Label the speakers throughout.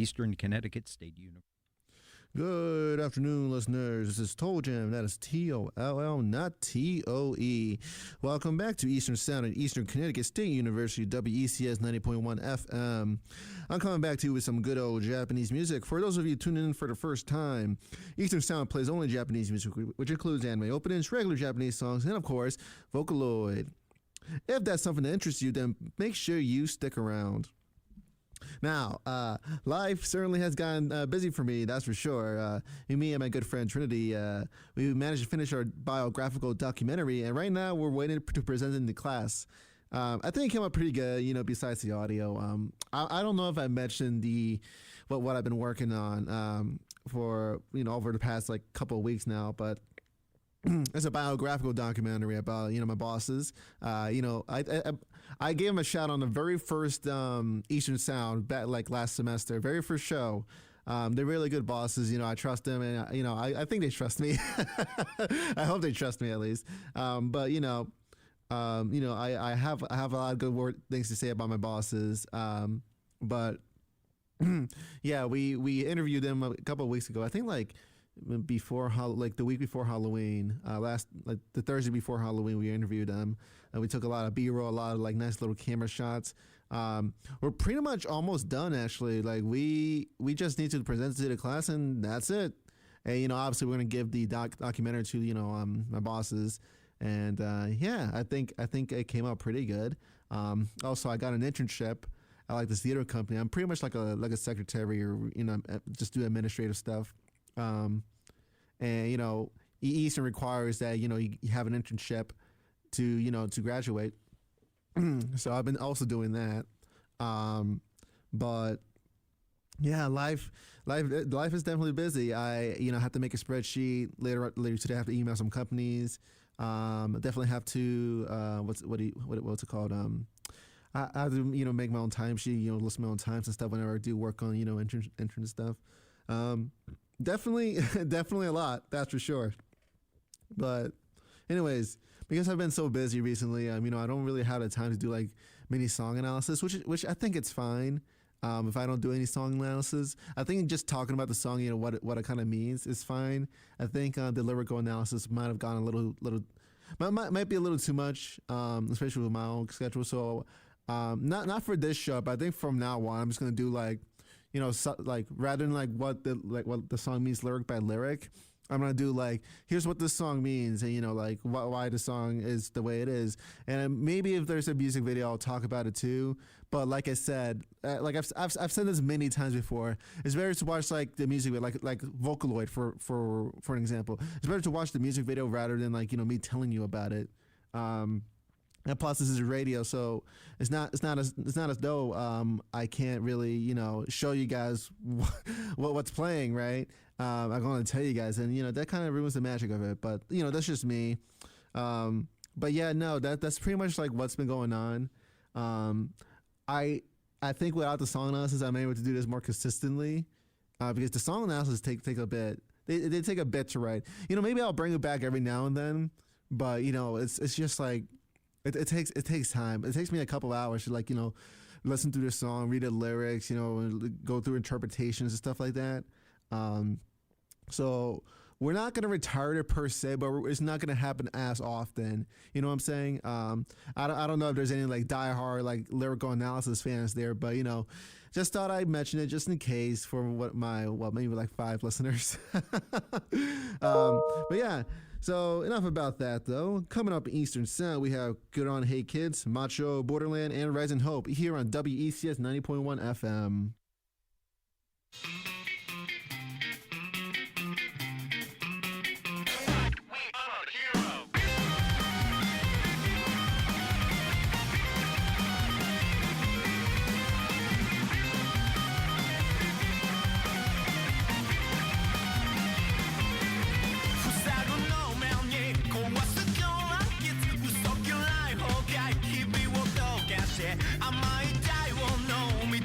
Speaker 1: Eastern Connecticut State University.
Speaker 2: Good afternoon, listeners. This is Toll Jam. That is Toll, not TOE. Welcome back to Eastern Sound at Eastern Connecticut State University, WECS 90.1 FM. I'm coming back to you with some good old Japanese music. For those of you tuning in for the first time, Eastern Sound plays only Japanese music, which includes anime openings, regular Japanese songs, and of course, Vocaloid. If that's something that interests you, then make sure you stick around. Now, life certainly has gotten busy for me, that's for sure. Me and my good friend Trinity, we managed to finish our biographical documentary, and right now we're waiting to present it in the class. I think it came out pretty good, besides the audio. I don't know if I mentioned what I've been working on for, over the past couple of weeks now, but it's a biographical documentary about my bosses. I gave them a shout on the very first Eastern Sound back last semester, very first show. They're really good bosses. I trust them, and I think they trust me. I hope they trust me at least. But I have a lot of good things to say about my bosses. But yeah, we interviewed them a couple of weeks ago. I think before the week before Halloween, the Thursday before Halloween, we interviewed them, and we took a lot of B-roll, a lot of nice little camera shots. We're pretty much almost done, actually. We just need to present it to the class, and that's it. And obviously we're gonna give the documentary to my bosses, and yeah, I think it came out pretty good. Also, I got an internship at this theater company. I'm pretty much like a secretary, or just do administrative stuff. And Eastern requires that you have an internship to graduate. So I've been also doing that. But yeah, life is definitely busy. I have to make a spreadsheet later today. I have to email some companies. Definitely have to what's it called? I have to make my own timesheet. List my own times and stuff whenever I do work on intern stuff. Definitely a lot, that's for sure. But anyways, because I've been so busy recently, I don't really have the time to do mini song analysis, which I think it's fine. If I don't do any song analysis, I think just talking about the song, what it kind of means is fine. I think the lyrical analysis might have gone a little might be a little too much, especially with my own schedule. So not for this show, but I think from now on, I'm just gonna do rather than what the song means lyric by lyric, I'm gonna do here's what this song means, and why the song is the way it is, and maybe if there's a music video, I'll talk about it too. But like I said, I've said this many times before, it's better to watch the music video, like Vocaloid for an example. It's better to watch the music video rather than me telling you about it. And plus, this is radio, so it's not as though I can't really show you guys what's playing, right? I'm going to tell you guys, and that kind of ruins the magic of it. But that's just me. But yeah, no, that's pretty much what's been going on. I think without the song analysis, I'm able to do this more consistently, because the song analysis take a bit. They take a bit to write. Maybe I'll bring it back every now and then, but it's just It takes time. It takes me a couple hours to listen through the song, read the lyrics, go through interpretations and stuff like that. So we're not gonna retire it per se, but it's not gonna happen as often. You know what I'm saying? I don't know if there's any diehard lyrical analysis fans there, but just thought I'd mention it just in case for maybe 5 listeners. But yeah. So enough about that, though. Coming up in Eastern Sound, we have Good On Hey Kids, Macho, Borderland, and Rise and Hope here on WECS 90.1 FM.
Speaker 3: Am I die? Well, no, me to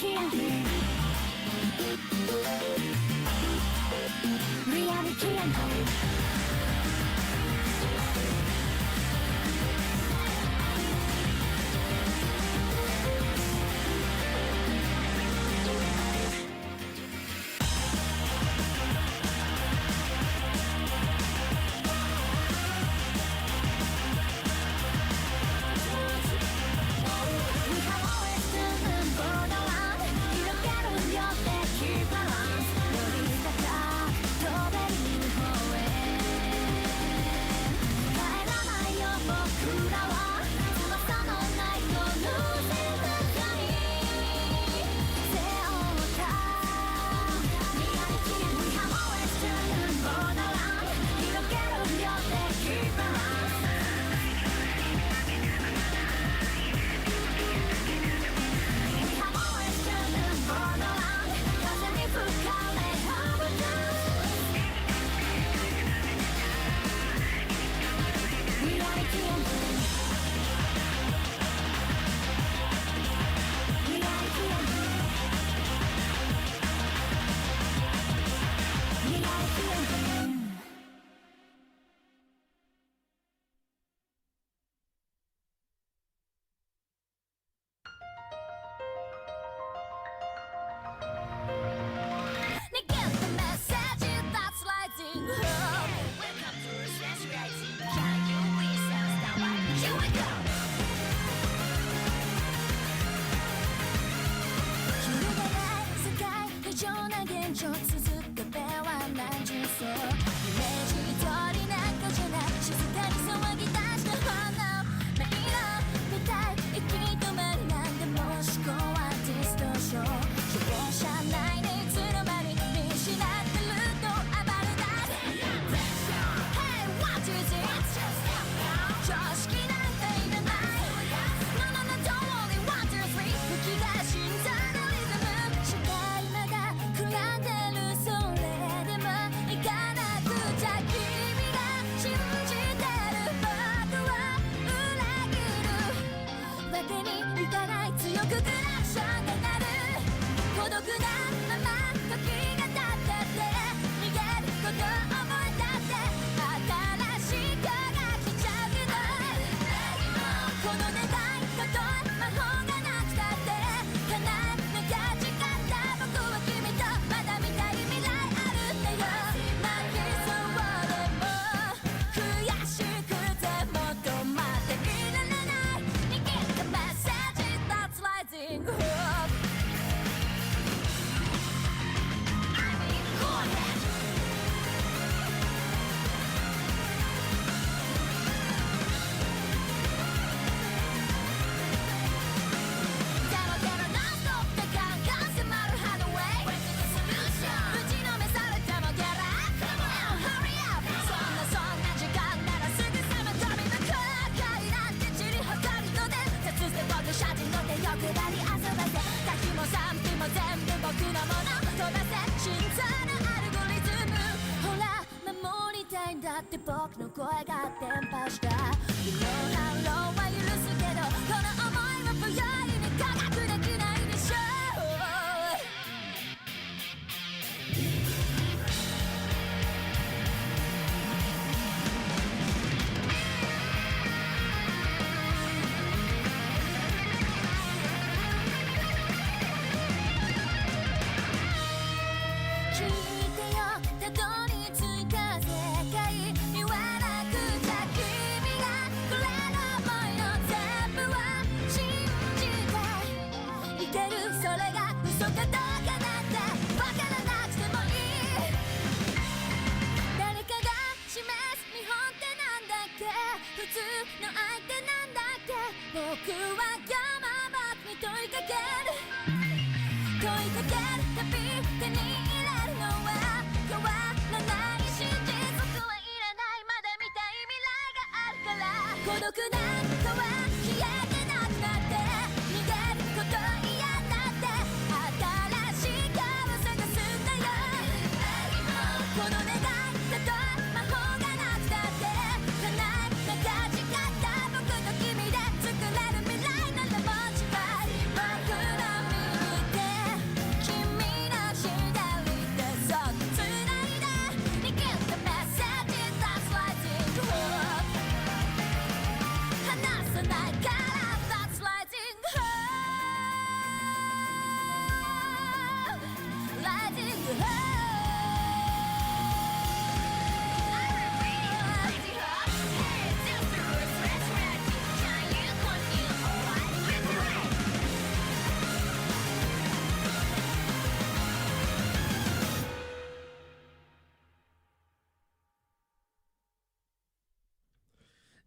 Speaker 3: 「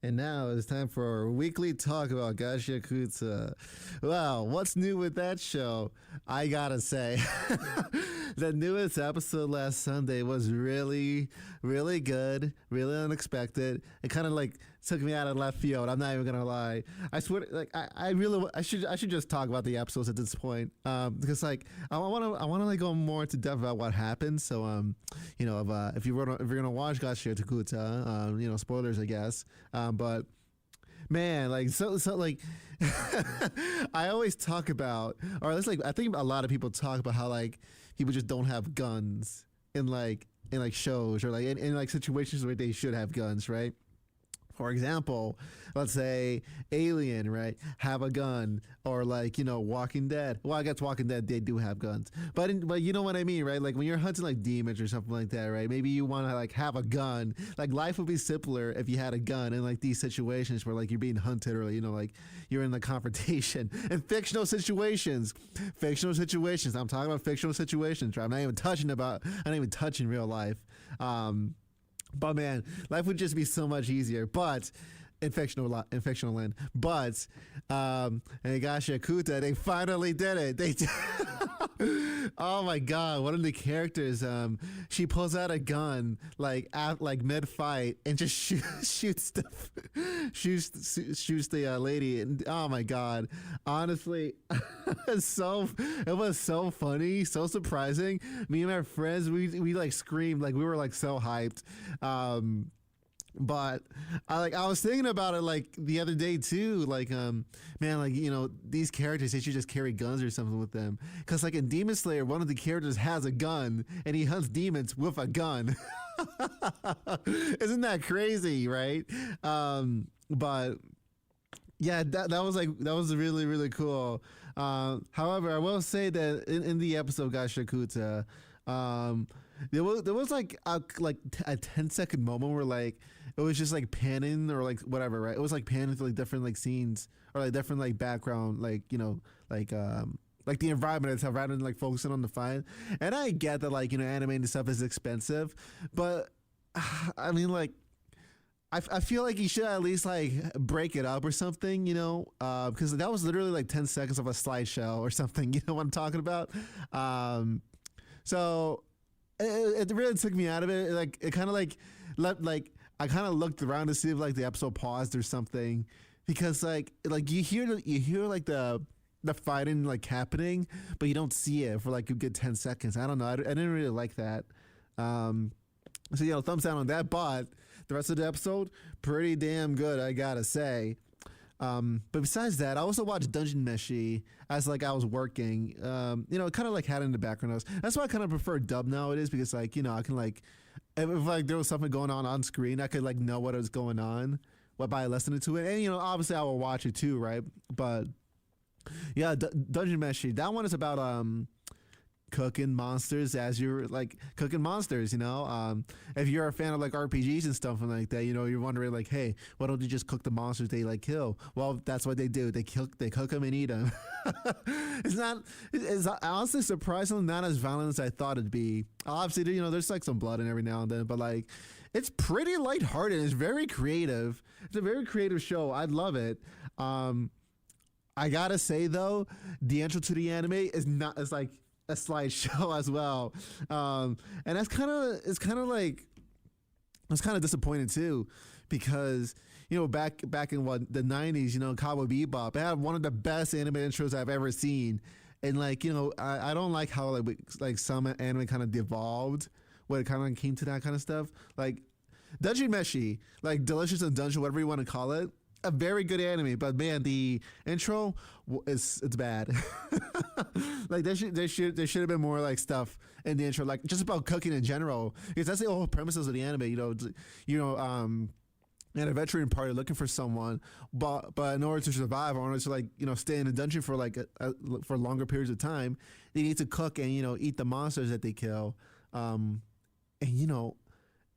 Speaker 2: And now it's time for our weekly talk about Gashi. Well, what's new with that show? I gotta say, the newest episode last Sunday was really, really good, really unexpected. It kind of like took me out of left field. I'm not even gonna lie. I swear, like I should just talk about the episodes at this point, because like I wanna like go more into depth about what happened. So if you're gonna watch Gashi Takuta, spoilers I guess. But man, like so like I always talk about, or it's like I think a lot of people talk about how like people just don't have guns in shows or like in like situations where they should have guns, right? For example, let's say Alien, right, have a gun, or like Walking Dead. Well, I guess Walking Dead they do have guns, but you know what I mean, right? Like when you're hunting like demons or something like that, right? Maybe you want to like have a gun. Like life would be simpler if you had a gun in like these situations where like you're being hunted or like you're in the confrontation. In fictional situations. I'm talking about fictional situations, right? I'm not even touching real life. But man, life would just be so much easier. But in fictional land. But and Gashi, they finally did it. They did. Oh my god, one of the characters, she pulls out a gun like mid fight and just shoots the lady, and oh my god, honestly, it was so funny, so surprising. Me and my friends, we like screamed, like we were like so hyped. But I was thinking about it like the other day too, like man, like these characters, they should just carry guns or something with them, because like in Demon Slayer, one of the characters has a gun and he hunts demons with a gun. Isn't that crazy, right? But yeah, that was really, really cool. However, I will say that in the episode Gashi, there was like a 10-second moment where like it was just like panning or like whatever, right? It was like panning to like different like scenes or like different like background, like like the environment itself, rather than like focusing on the fight. And I get that like animating stuff is expensive, but I mean like I feel like you should at least like break it up or something, because that was literally like 10 seconds of a slideshow or something. You know what I'm talking about? So it really took me out of it. Like it kind of like I kind of looked around to see if like the episode paused or something, because like you hear like the fighting like happening, but you don't see it for like a good 10 seconds. I don't know. I didn't really like that. So thumbs down on that. But the rest of the episode, pretty damn good, I gotta say. But besides that, I also watched Dungeon Meshi as like I was working. It kind of like had it in the background. That's why I kind of prefer dub nowadays, because like I can like if like there was something going on screen, I could like know what was going on by listening to it. And obviously I will watch it too, right? But yeah, Dungeon Meshi, that one is about cooking monsters as you're like cooking monsters. If you're a fan of like RPGs and stuff like that, you're wondering like, hey, why don't you just cook the monsters they like kill? Well, that's what they do. They cook them and eat them. It's honestly surprisingly not as violent as I thought it'd be. Obviously, there's like some blood and every now and then, but like it's pretty lighthearted. It's very creative. It's a very creative show. I love it. I gotta say though, the intro to the anime is like a slideshow as well, and it's kind of disappointing too, because back in the 90s, Cowboy Bebop, it had one of the best anime intros I've ever seen, and like I don't like how like some anime kind of devolved when it kind of came to that kind of stuff. Like Dungeon Meshi, like Delicious in Dungeon, whatever you want to call it, a very good anime, but man, the intro it's bad. Like there should have been more like stuff in the intro, like just about cooking in general, because that's the whole premises of the anime. An adventuring party looking for someone, but in order to survive, or in order to like stay in a dungeon for like for longer periods of time, they need to cook and eat the monsters that they kill.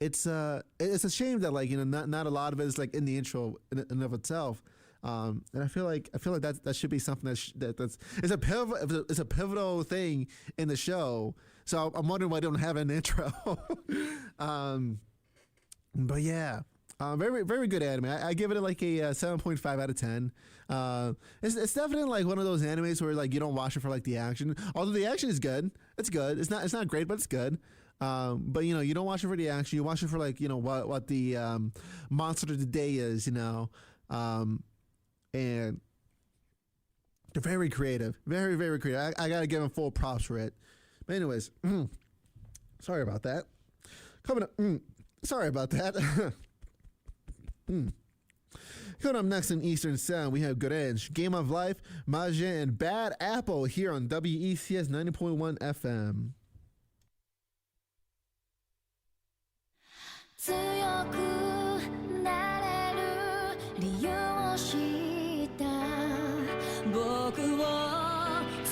Speaker 2: It's a shame that like not a lot of it is like in the intro in and of itself, and I feel like that should be something that's it's a pivotal thing in the show. So I'm wondering why they don't have an intro. But yeah, Very very good anime. I give it like a 7.5 out of 10. It's definitely like one of those animes where like you don't watch it for like the action. Although the action is good, it's good. It's not great, but it's good. But you know, you don't watch it for the action. You watch it for like what the monster of the day is. And they're very creative, very very creative. I gotta give them full props for it. But anyways, sorry about that. Coming up, sorry about that. Coming up next in Eastern Sound, we have Grange, Game of Life, Majin, and Bad Apple here on WECS 90.1 FM.
Speaker 3: 強くなれる理由を知った僕を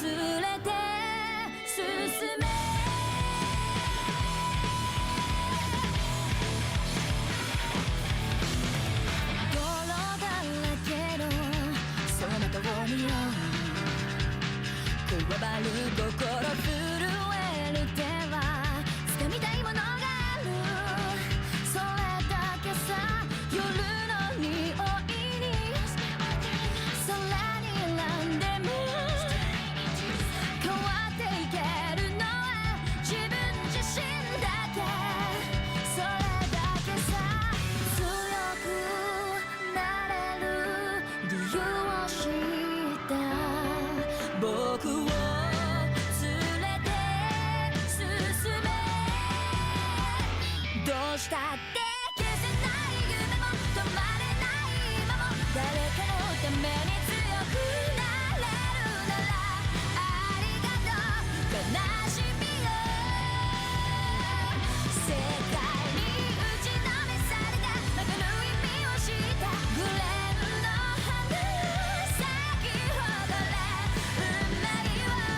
Speaker 3: 連れて進め泥だらけのその通りをこわばる心震える手は掴みたいものがあるそれだけさ夜の匂いに空に選んでも変わっていけるのは自分自身だけそれだけさ強くなれる理由を知った僕を連れて進めどうしたって消せない夢も止まれない今も誰かのために強くなれるならありがとう悲しみを世界に打ちのめされた曲の意味を知ったグレンの花咲き誇れ運命を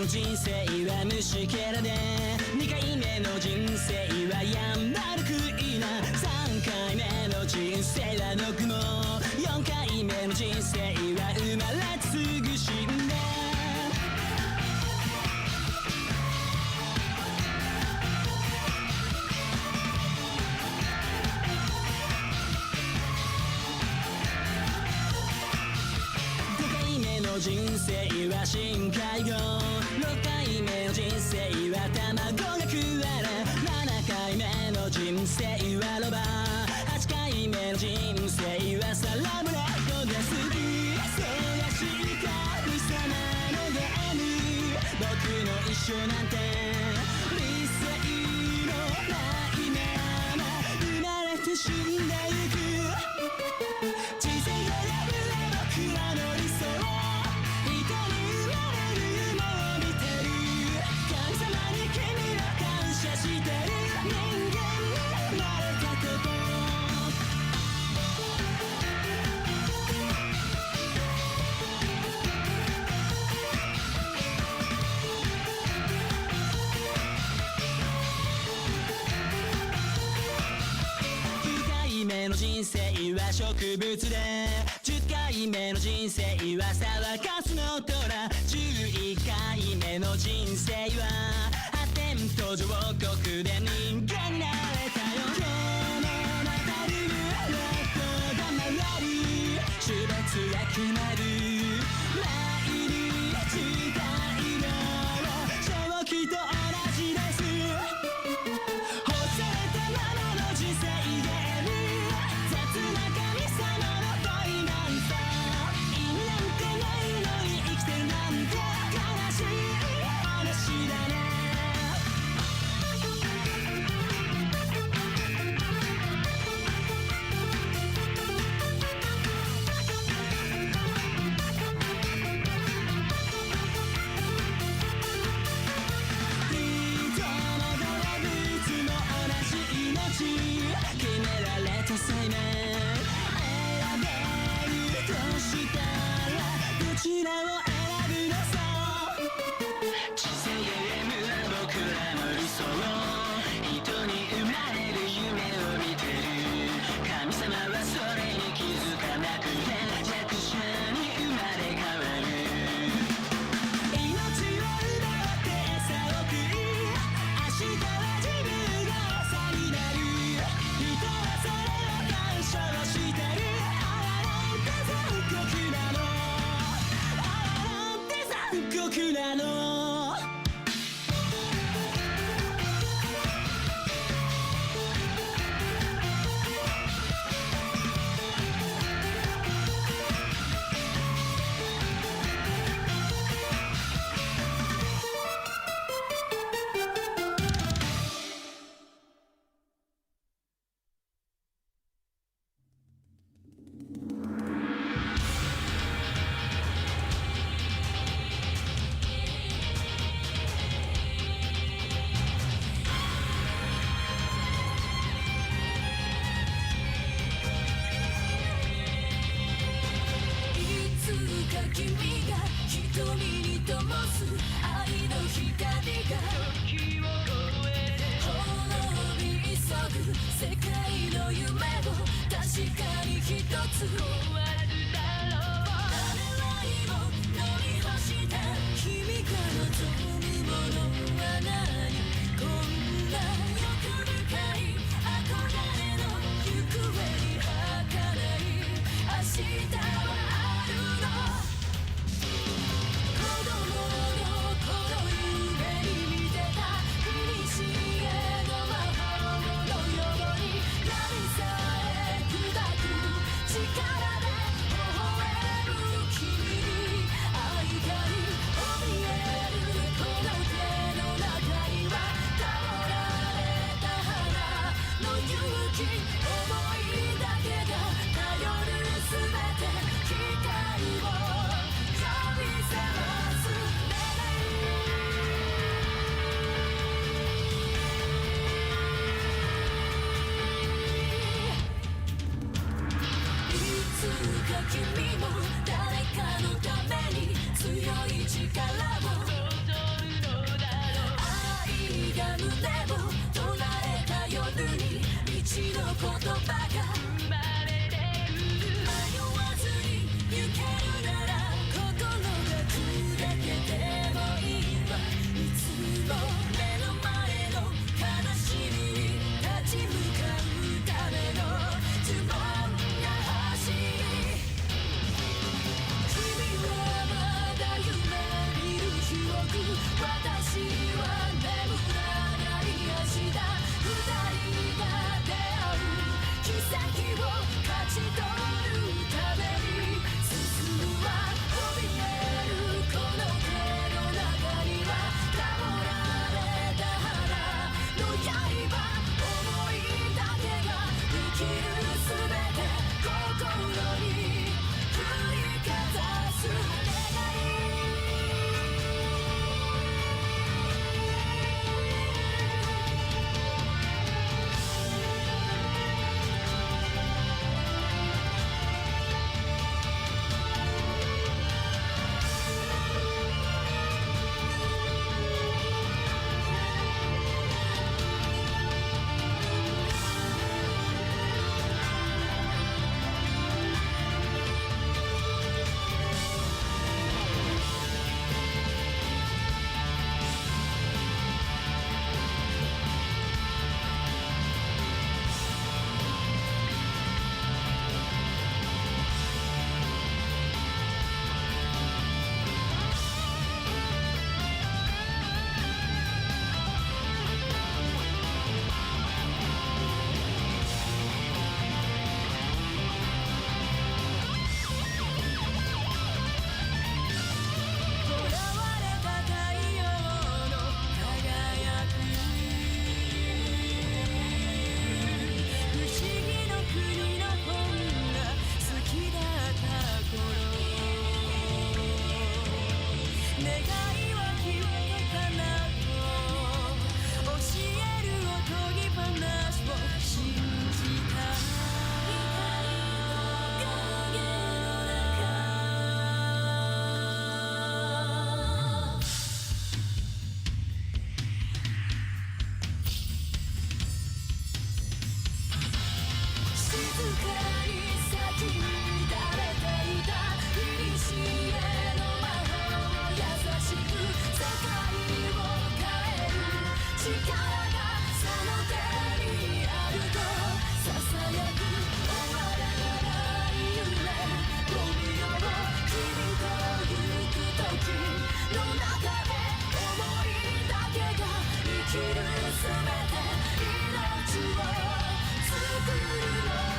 Speaker 4: の人生は虫けらで2回目の人生はやんばるくいな3回目の人生はどくも4回目の人生は生まれてすぐ死んだ人生は深海魚6回目の人生は卵が食われ7回目の人生はロバ8回目の人生はサラブレッドです忙しい神様のゲーム僕の一生なんて理性のないまま生まれて死んでゆく人生が破れ僕らの理想人生は植物で10回目の人生はサーカスの虎11回目の人生は発展途上国で人間になれたよ今日もまたルーレットが回る種別が決まる毎日が色を正気と同じです干されたままの人生で力で
Speaker 3: きるすべて命を作るのは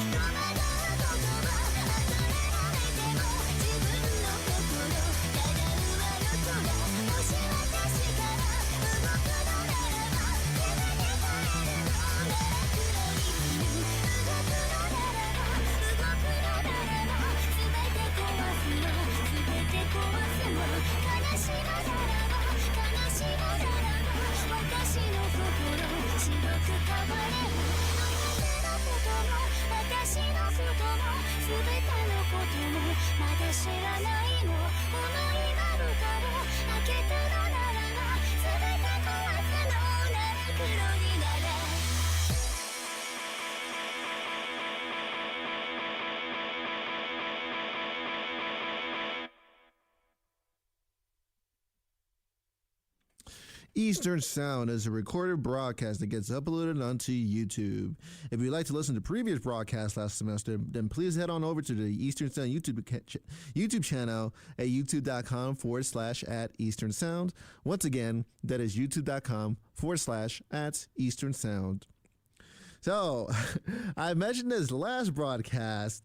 Speaker 3: 願全てのこともまだ知らないの思いがるから開けたのならば全て壊すのなら黒になれ
Speaker 2: Eastern Sound is a recorded broadcast that gets uploaded onto YouTube. If you'd like to listen to previous broadcasts last semester, then please head on over to the Eastern Sound YouTube channel at youtube.com/@Eastern Sound. Once again, that is youtube.com/@Eastern Sound. So, I mentioned this last broadcast,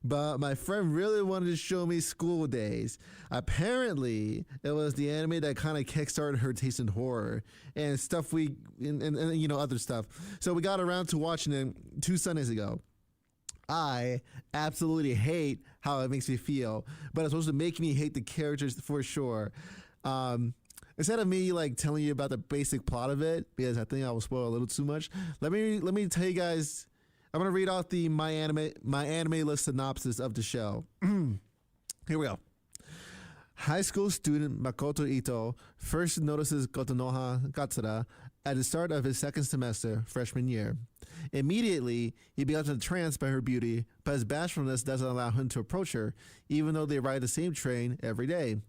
Speaker 2: but my friend really wanted to show me School Days. Apparently, it was the anime that kind of kickstarted her taste in horror and stuff and you know, other stuff. So we got around to watching it 2 Sundays ago. I absolutely hate how it makes me feel, but it's supposed to make me hate the characters for sure. Instead of me like telling you about the basic plot of it, because I think I will spoil a little too much, let me tell you guys. I'm gonna read off the my anime list synopsis of the show. Here we go. High school student Makoto Ito first notices Kotonoha Katsura at the start of his second semester, freshman year. Immediately, he becomes entranced by her beauty, but his bashfulness doesn't allow him to approach her, even though they ride the same train every day.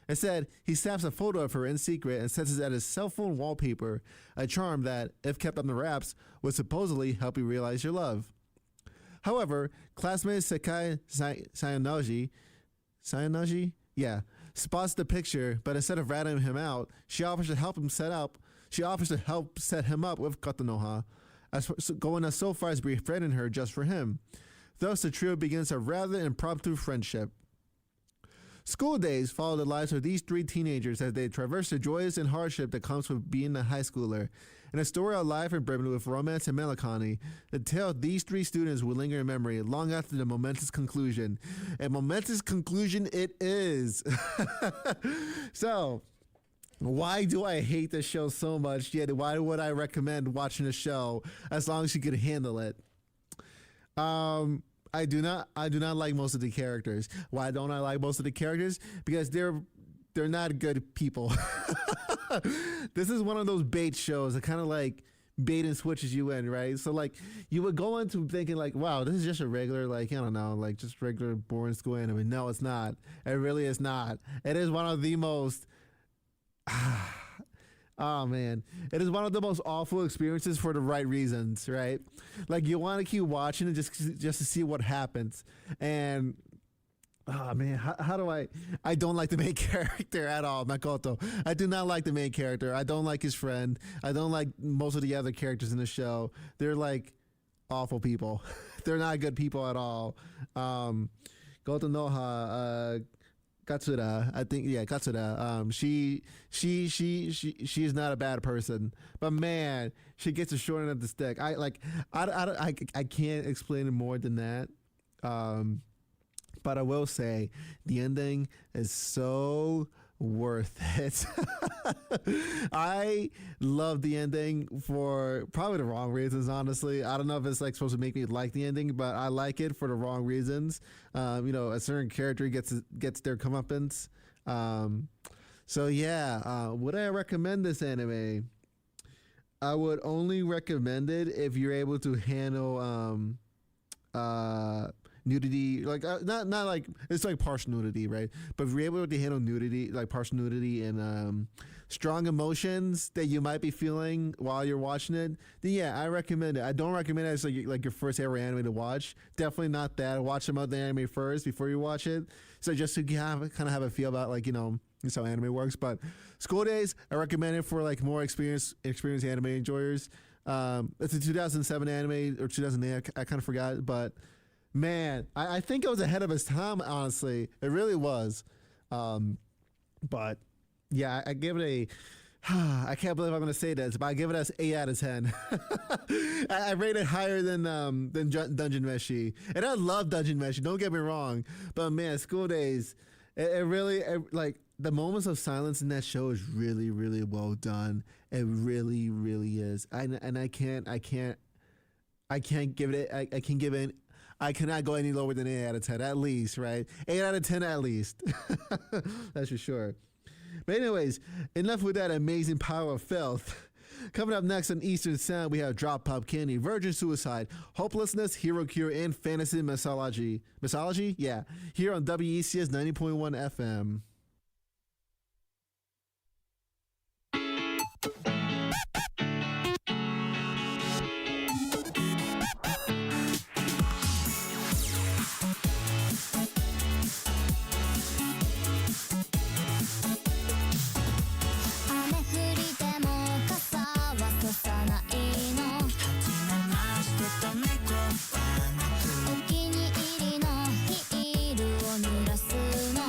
Speaker 2: Instead, he snaps a photo of her in secret and sets it as his cell phone wallpaper, a charm that, if kept under wraps, would supposedly help you realize your love. However, classmate Sekai Sayonagi, spots the picture, but instead of ratting him out, she offers to help set him up with Kotonoha, going so far as befriending her just for him. Thus, the trio begins a rather impromptu friendship. School Days follow the lives of these 3 teenagers as they traverse the joys and hardship that comes with being a high schooler. In a story of life and brimming with romance and melancholy, the tale of these 3 students will linger in memory long after the momentous conclusion. A momentous conclusion it is. So, why do I hate this show so much? Yet, why would I recommend watching the show as long as you can handle it? I do not like most of the characters. Why don't I like most of the characters? Because they're not good people. This is one of those bait shows that kind of like bait and switches you in, right? So like you would go into thinking like, wow, this is just a regular, like, I don't know, like just regular boring school anime. No, it's not. It really is not. It is one of the most oh man, it is one of the most awful experiences for the right reasons, right? Like you want to keep watching it just to see what happens. And oh man, how do I don't like the main character at all, Makoto. I do not like the main character. I don't like his friend. I don't like most of the other characters in the show. They're like awful people. They're not good people at all. Kotonoha, Katsura, I think, yeah, Katsura. She is not a bad person, but man, she gets a short end of the stick. I can't explain it more than that. But I will say the ending is so worth it. I love the ending for probably the wrong reasons, honestly. I don't know if it's like supposed to make me like the ending, but I like it for the wrong reasons. A certain character gets their comeuppance. So yeah, would I recommend this anime? I would only recommend it if you're able to handle nudity, like not like it's like partial nudity, right? But if you're able to handle nudity, like partial nudity and strong emotions that you might be feeling while you're watching it, then yeah, I recommend it. I don't recommend it as like your first ever anime to watch. Definitely not that. Watch some other anime first before you watch it. So just to kind of have a feel about like, that's how anime works. But School Days, I recommend it for like more experienced anime enjoyers. It's a 2007 anime or 2008. I kind of forgot, but man, I think it was ahead of its time, honestly. It really was. But yeah, I give it I can't believe I'm going to say this, but I give it as 8 out of 10. I rate it higher than Dungeon Meshi. And I love Dungeon Meshi, don't get me wrong. But man, School Days, it really, like, the moments of silence in that show is really, really well done. It really, really is. And I can't give it, I cannot go any lower than 8 out of 10, at least, right? 8 out of 10 at least. That's for sure. But anyways, enough with that amazing power of filth. Coming up next on Eastern Sound, we have Drop Pop Candy, Virgin Suicide, Hopelessness, Hero Cure, and Fantasy Mythology. Mythology? Yeah. Here on WECS 90.1 FM.
Speaker 3: 雨降りでも傘はささないのお気に入りのヒールを濡らすの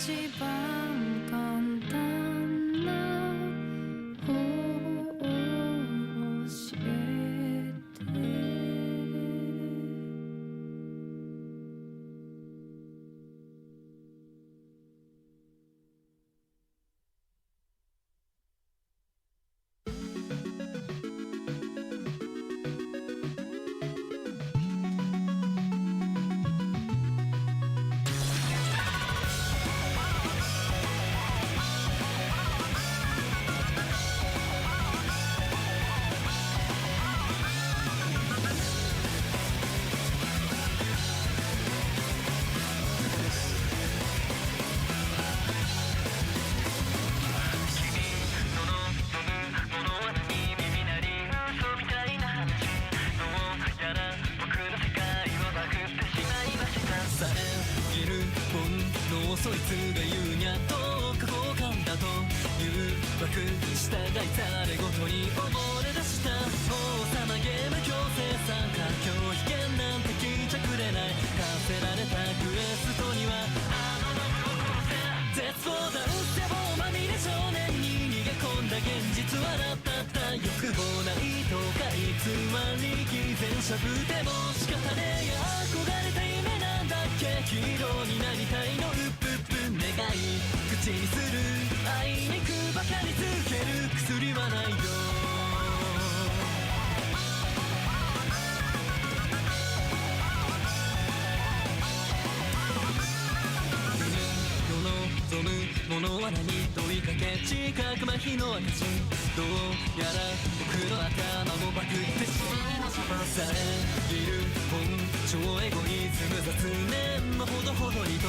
Speaker 3: 一番簡単な方を教えて。
Speaker 4: そいつが言うにゃと過去感だと誘惑従いざれごとに溺れ出した王様ゲーム強制参加拒否権なんて聞いちゃくれない課せられたクエストにはあのノブを殺せ絶望だうって棒まみれ少年に逃げ込んだ現実はラッタッタ欲望ないとか偽り偽善者ぶでも仕方ねえや憧れた夢なんだっけヒーローになりたいの願い口にする愛にくばかりつける薬はないよ世の望むものは何問いかけ近く麻痺の証どうやら僕の頭もバグってしまいましたさえいる本超エゴイズム雑念のほどほどにと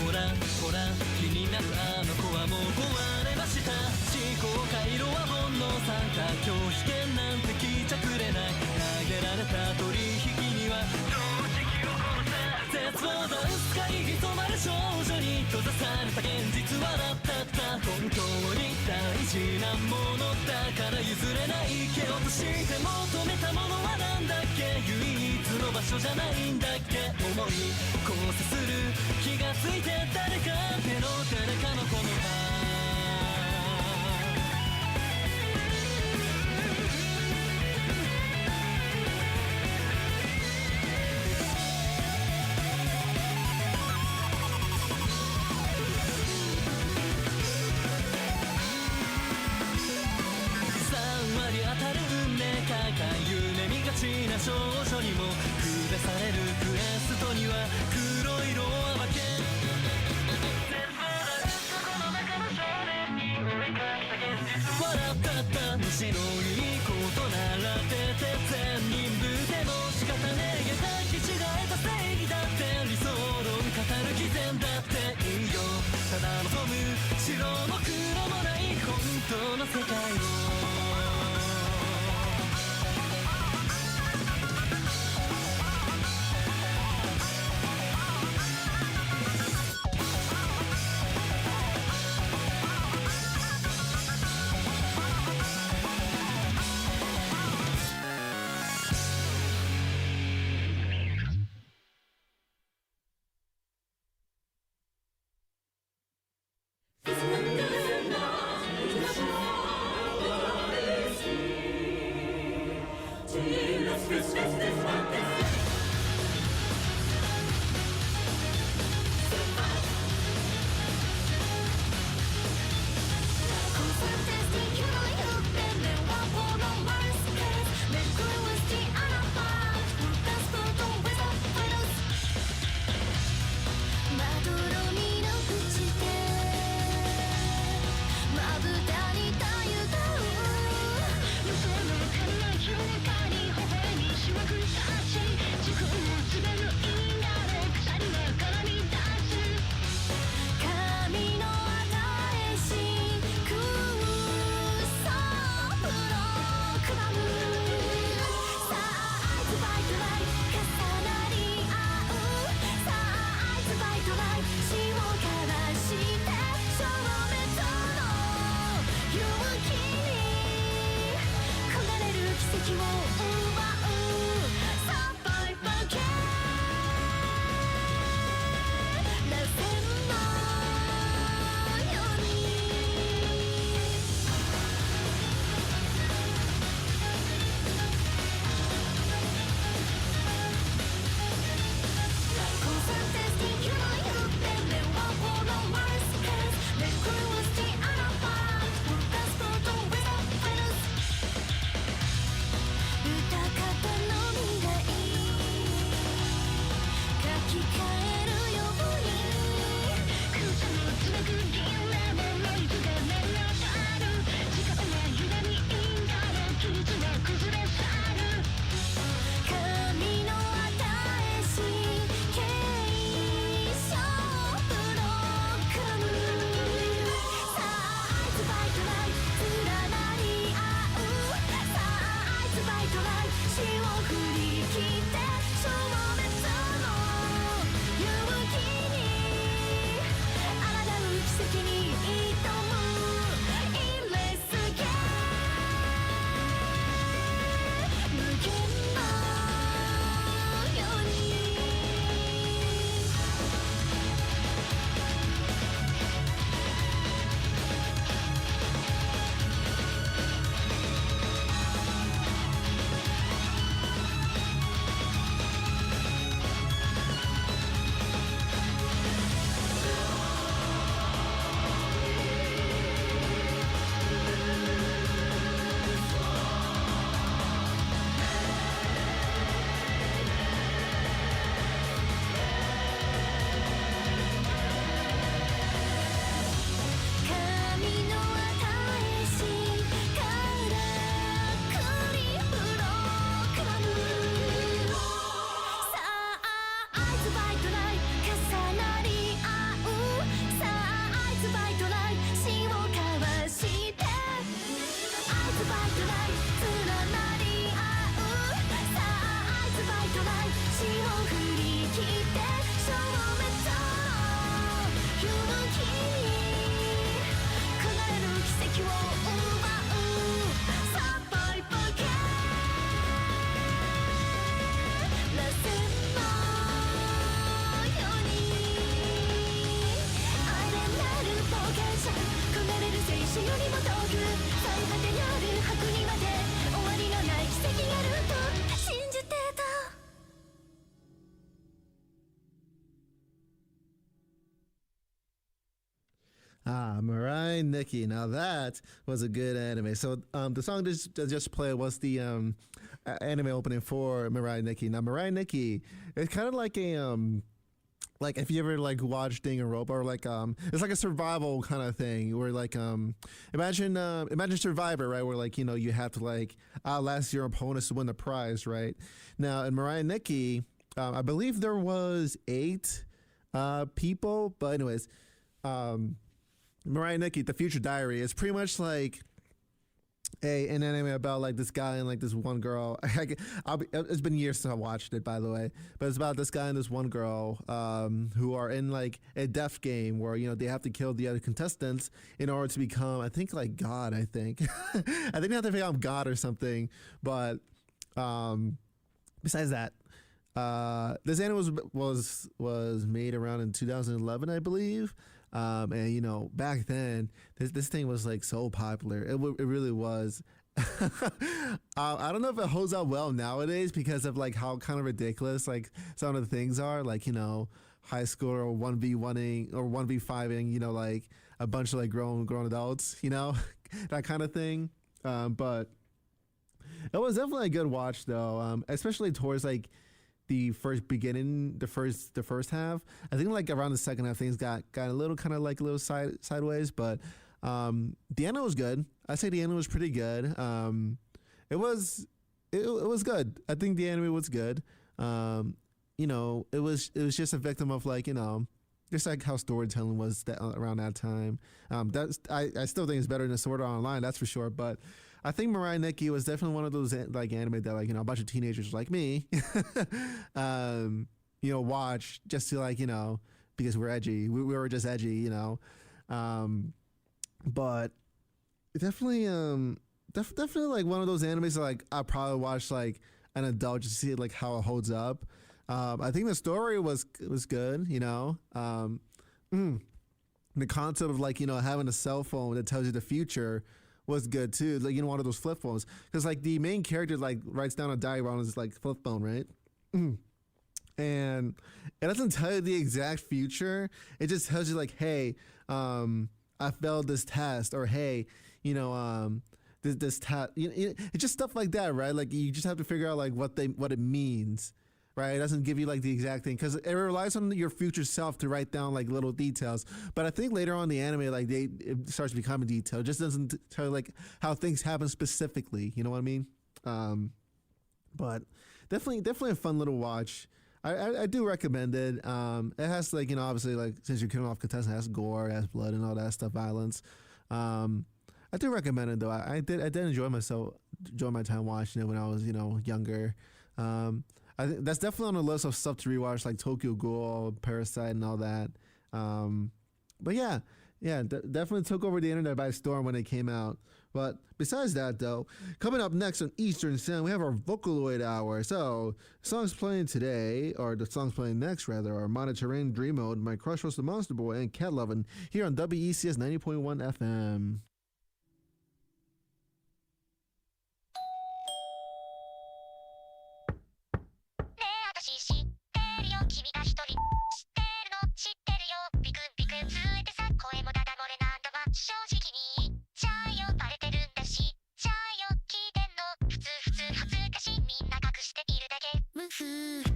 Speaker 4: ほらほら気になるあの子はもう壊れました思考回路は煩悩参加拒否権なんて聞いちゃくれない投げられた取引には常識を殺せ絶望ダンス界に染まる少女に閉ざされた現実はラッタッタ本当に大事なものだから譲れない蹴落として求めたものはなんだっけ唯一の場所じゃないんだっけ思い交差する気がついて誰か手の誰かのこの夢見がちな少女にも下されるクエストには黒色は負け絶望だこの中の少年に追いかけた現実笑ったったむしろいいことなら出て全人部でも仕方ねえ抱き違えた正義だって理想論語る偽善だっていいよただ望む白も黒もない本当の世界を
Speaker 2: Mirai Nikki. Now that was a good anime. So the song that just played was the anime opening for Mirai Nikki. Now Mirai Nikki, it's kind of like a like if you ever like watched Danganronpa, or like it's like a survival kind of thing where like imagine Survivor, right, where like, you know, you have to like outlast your opponents to win the prize, right? Now in Mirai Nikki, I believe there was 8 people, but anyways, Mirai Nikki, The Future Diary, is pretty much like an anime about like this guy and like this one girl. It's been years since I watched it, by the way, but it's about this guy and this one girl who are in like a death game where, you know, they have to kill the other contestants in order to become, I think, like God. I think I think they have to become God or something. But besides that, this anime was made around in 2011, I believe. And you know, back then this thing was like so popular. It really was. I don't know if it holds up well nowadays because of like how kind of ridiculous like some of the things are, like, you know, high school or 1v1ing or 1v5ing, you know, like a bunch of like grown adults, you know, that kind of thing. But it was definitely a good watch though, especially towards like the first half. I think like around the second half things got a little kind of like a little sideways, but the anime was good. I say the anime was pretty good. It was good. I think the anime was good. You know, it was just a victim of like, you know, just like how storytelling was that around that time. That's I still think it's better than Sword Art Online, that's for sure. But I think Mirai Nikki was definitely one of those like anime that, like, you know, a bunch of teenagers like me, you know, watch just to like, you know, because we're edgy. We were just edgy, you know. But definitely definitely like one of those animes that like I probably watch like an adult just to see like how it holds up. I think the story was good, you know. The concept of like, you know, having a cell phone that tells you the future was good too. Like, you know, one of those flip phones, because like the main character like writes down a diary on his like flip phone, right? And it doesn't tell you the exact future. It just tells you like, hey, I failed this test, or hey, you know, this test. It's just stuff like that, right? Like you just have to figure out like what it means. Right, it doesn't give you like the exact thing because it relies on your future self to write down like little details. But I think later on in the anime, like it starts becoming detailed. It just doesn't tell you like how things happen specifically. You know what I mean? But definitely a fun little watch. I do recommend it. It has like, you know, obviously like since you're killing off contestants, it has gore, it has blood and all that stuff, violence. I do recommend it though. I did enjoy my time watching it when I was, you know, younger. I think that's definitely on the list of stuff to rewatch, like Tokyo Ghoul, Parasite, and all that. But yeah, definitely took over the internet by storm when it came out. But besides that, though, coming up next on Eastern Sound, we have our Vocaloid Hour. So, songs playing today, or the songs playing next, rather, are Monitoring, Dream Mode, My Crush Was the Monster Boy, and Cat Lovin' here on WECS 90.1 FM.
Speaker 3: 正直に言っちゃえよバレてるんだしちゃえよ聞いてんの普通恥ずかしいみんな隠しているだけムフーね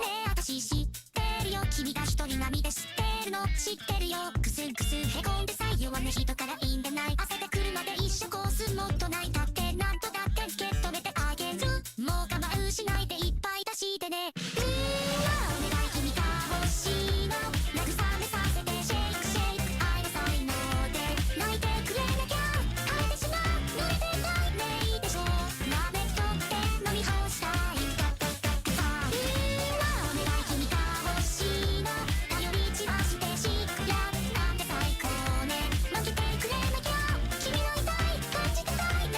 Speaker 3: え私知ってるよ君が一人波で知ってるの知ってるよクスクスへこんでさ弱な人からいいんでない汗で来るまで一緒コースもっと泣いたってなんとだって受け止めてあげるもう我慢しないでいっぱい出してね負けてくれなきゃ君の痛い感じてたいね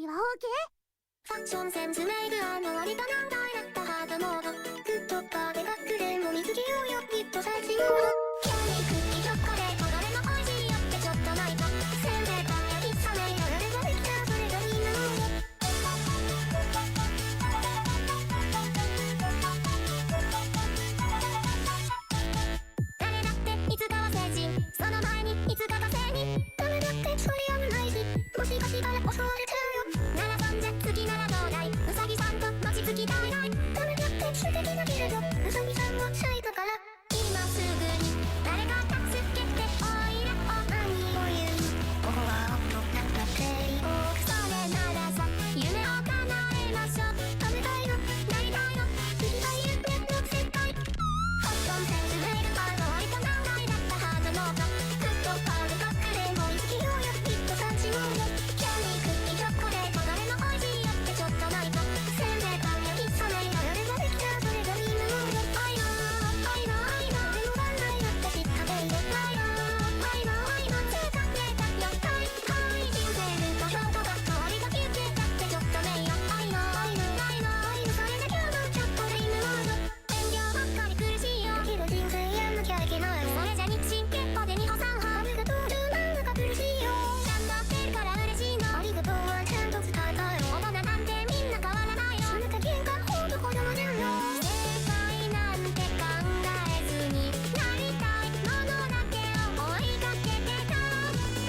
Speaker 3: りは OK？ ファッションセンスメイク割と難題だったハードモードグッドバーでバックでも水着をよきっと最新モードキャンディークッキーチョコレートどれも美味しいよってちょっとないとせんべいパンや喫茶メイドやればできたそれがみんなモード誰だっていつかは成人その前にいつかが成人ダメだってそりゃないしもしかしたら襲われちゃうよならそんじゃ好きならどうだいうさぎさんと待ちつきたいないダメだって素敵だけれどうさぎさんはシャイだから今すぐに誰か助けておいらお何を言うここは大人なテレビそれならさ夢を叶えましょう食べたいのなりたいの知りたい夢の世界ファッションセンスメイク割と難題だったハードモードグッドパーでバックでも水着をよきっとサンチモードキャンディークッキーチョコレートどれも美味しいよってちょっとないとせんべいパンや喫茶メイドやればできたそれがみんなモード愛の愛の愛のでも万来だって知ったけど愛の愛の愛の通過データよはいはい人生ルート表とか氷が休憩だってちょっとねよ愛の愛の愛の愛のそれだけはもうちょっとで今モード遠慮ばっかり苦しいよけど人生やんなきゃいけないそれじゃ日進月歩で2歩3歩ありがとうなんだか苦しいよ頑張ってるから嬉しいのありがとうはちゃんと伝えたよ大人なんてみんな変わらないよその加減がほんと子供じゃんよ正解なんて考えずになりたいものだけを追いかけてた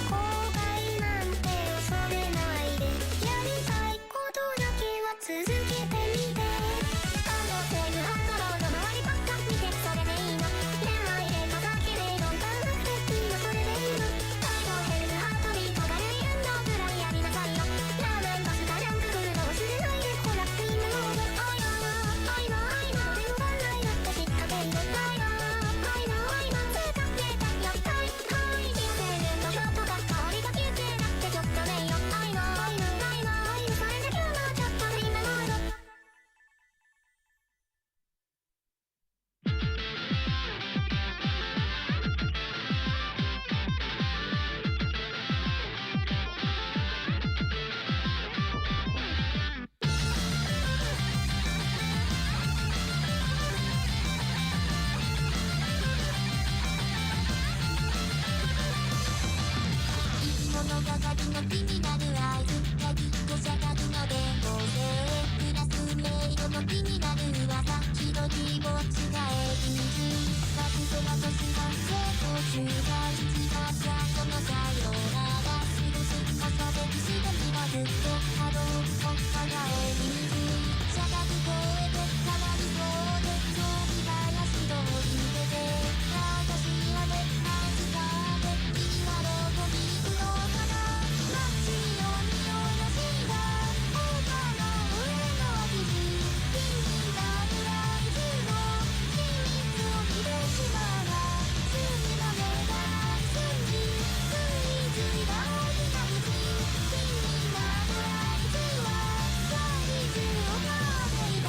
Speaker 3: 後悔なんて恐れないでやりたいことだけは続けてみてセールハンドロード周りばっか見てそれでいいの恋愛映画だけで論断なくていいのそれでいいの体動ヘルスハートビート軽い運動ぐらいやりなさいよラーメンパスタジャンクフード忘れないでほらみんなモード愛の愛の愛のでも万来だって知ったけど愛の愛の愛の通過データよはいはい人生ルート表とか氷が休憩だってちょっとねよ愛の愛の愛の愛のそれだけはもうちょっとで今モード物語の気になる合図がきっと社会の伝統性クラスメイトの気になる噂一人ぼっちがエビズ学生の年が成功中が一番ちゃんとのさよならしるし重ねきしがみがずっとハローおっかがエビズ社会超えて変わりそうで装備林通り抜けて私はね何かで君はどこに行くのかな街の匂いのシが丘の上の傷気になる合図の秘密を見てしまうが罪の目がついついが大きな口気になる合図はサイズを持っていた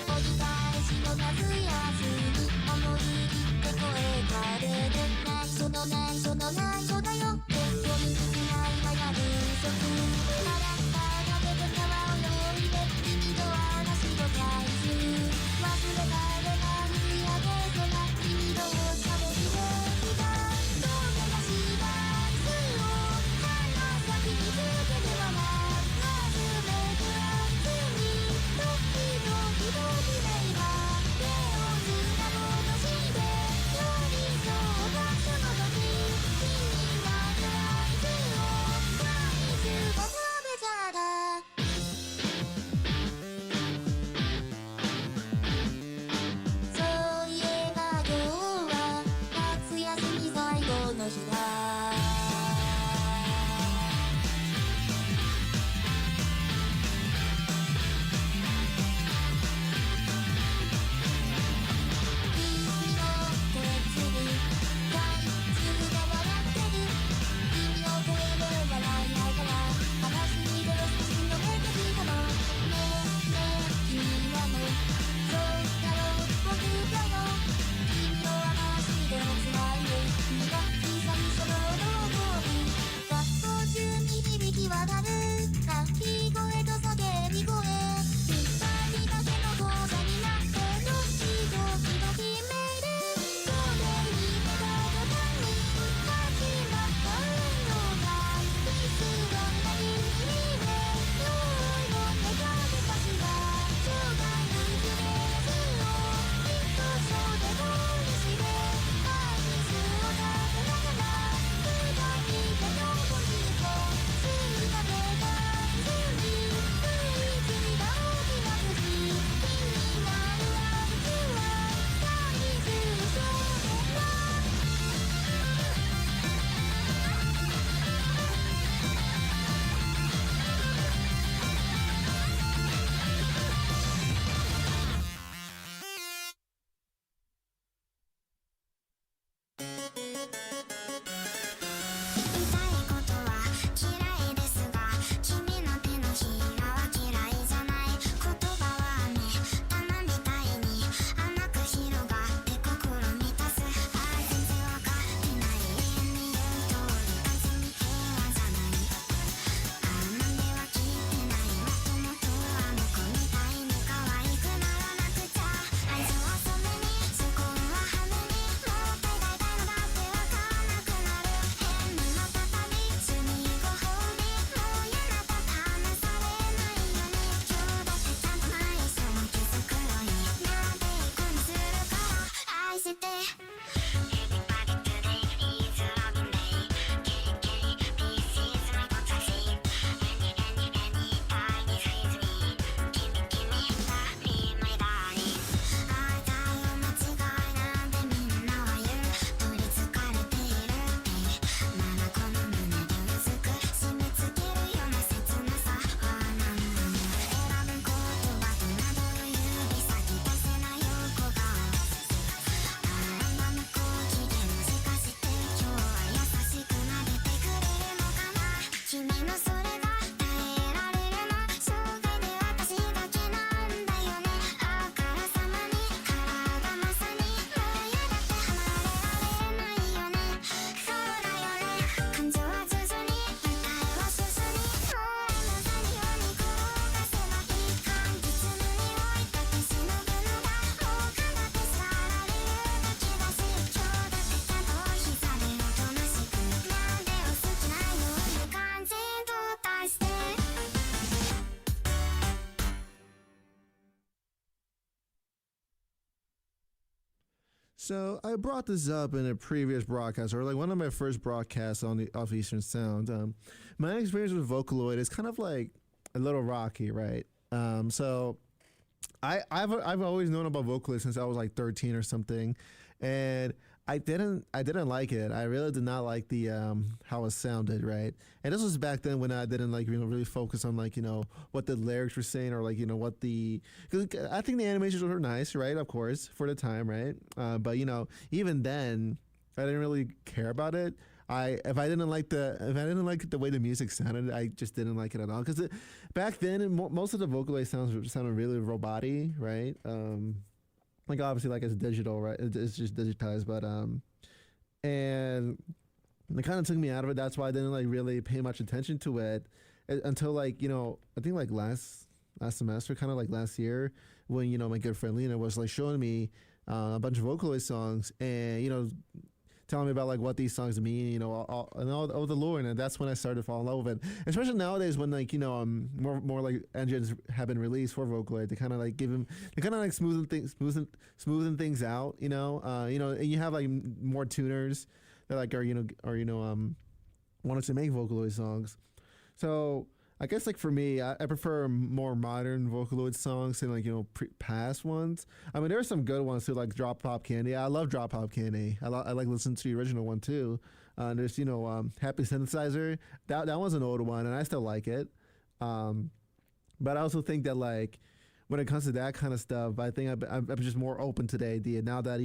Speaker 3: 折り返しの夏休み思い切って声かけて内緒の内緒の内緒だよって読みづらいはやる嘘く腹が出て川を泳いで君と話を返す忘れられない見上げてな君としゃべりできたどうけがしたアイスを鼻先につけてはな忘れてあいつにドキドキドキめいは手をつな戻して寄り添ったその時気になる合図を大丈夫
Speaker 2: So I brought this up in a previous broadcast, or like one of my first broadcasts on the off Eastern Sound. My experience with Vocaloid is kind of like a little rocky, right? So I've always known about Vocaloid since I was like 13 or something, and I didn't like it. I really did not like the how it sounded, right? And this was back then when I didn't like really focus on like what the lyrics were saying, or like what the, cause I think the animations were nice, right? Of course, for the time, right? But even then I didn't really care about it. If I didn't like the way the music sounded, I just didn't like it at all. Because back then, most of the Vocaloid sounded really roboty, right? Like obviously, like it's digital, right? It's just digitized, but and it kind of took me out of it. That's why I didn't like really pay much attention to it until like I think like last semester, kind of like last year, when my good friend Lena was like showing me a bunch of Vocaloid songs, and telling me about like what these songs mean, all the lore, and that's when I started to fall in love with it. Especially nowadays when like more like engines have been released for Vocaloid, they kind of like smoothing things out, and you have like more tuners that like are wanted to make Vocaloid songs. So I guess like for me, I prefer more modern Vocaloid songs than like past ones. I mean, there are some good ones too, like Drop Pop Candy. I love Drop Pop Candy. I like listening to the original one too. There's Happy Synthesizer. That one's an old one, and I still like it. But I also think that like when it comes to that kind of stuff, I think I'm just more open to the idea now that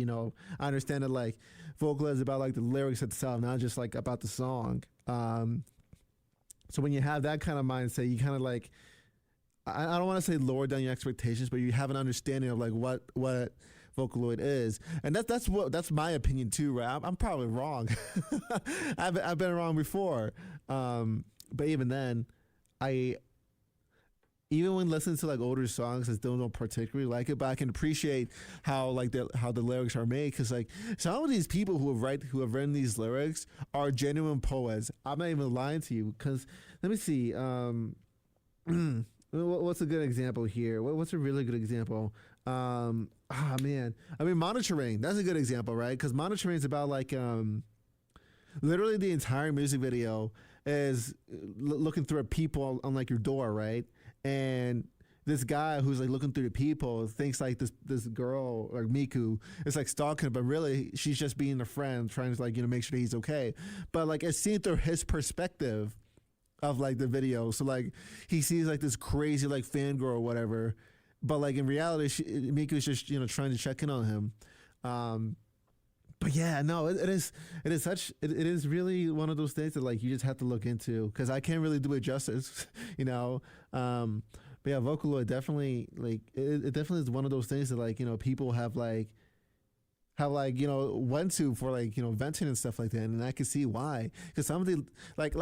Speaker 2: I understand that like Vocaloid is about like the lyrics itself, not just like about the song. So when you have that kind of mindset, you kind of like, I don't want to say lower down your expectations, but you have an understanding of like what Vocaloid is, and that's my opinion too, right? I'm probably wrong. I've been wrong before, but even then, even when listening to like older songs, I still don't particularly like it, but I can appreciate how the lyrics are made, because like some of these people who have written these lyrics are genuine poets. I'm not even lying to you, because let me see, what's a good example here? What's a really good example? Man, I mean, Monitoring, that's a good example, right? Because Monitoring is about like literally the entire music video is looking through a peephole on like your door, right? And this guy who's like looking through the people thinks like this girl, or Miku, is like stalking him, but really she's just being a friend, trying to like make sure that he's okay. But like it's seen through his perspective of like the video, so like he sees like this crazy like fangirl or whatever, but like in reality Miku's just trying to check in on him. But yeah, no, it is really one of those things that like you just have to look into, because I can't really do it justice, But yeah, Vocaloid definitely like it definitely is one of those things that like people have went to for like venting and stuff like that, and I can see why, because some of the like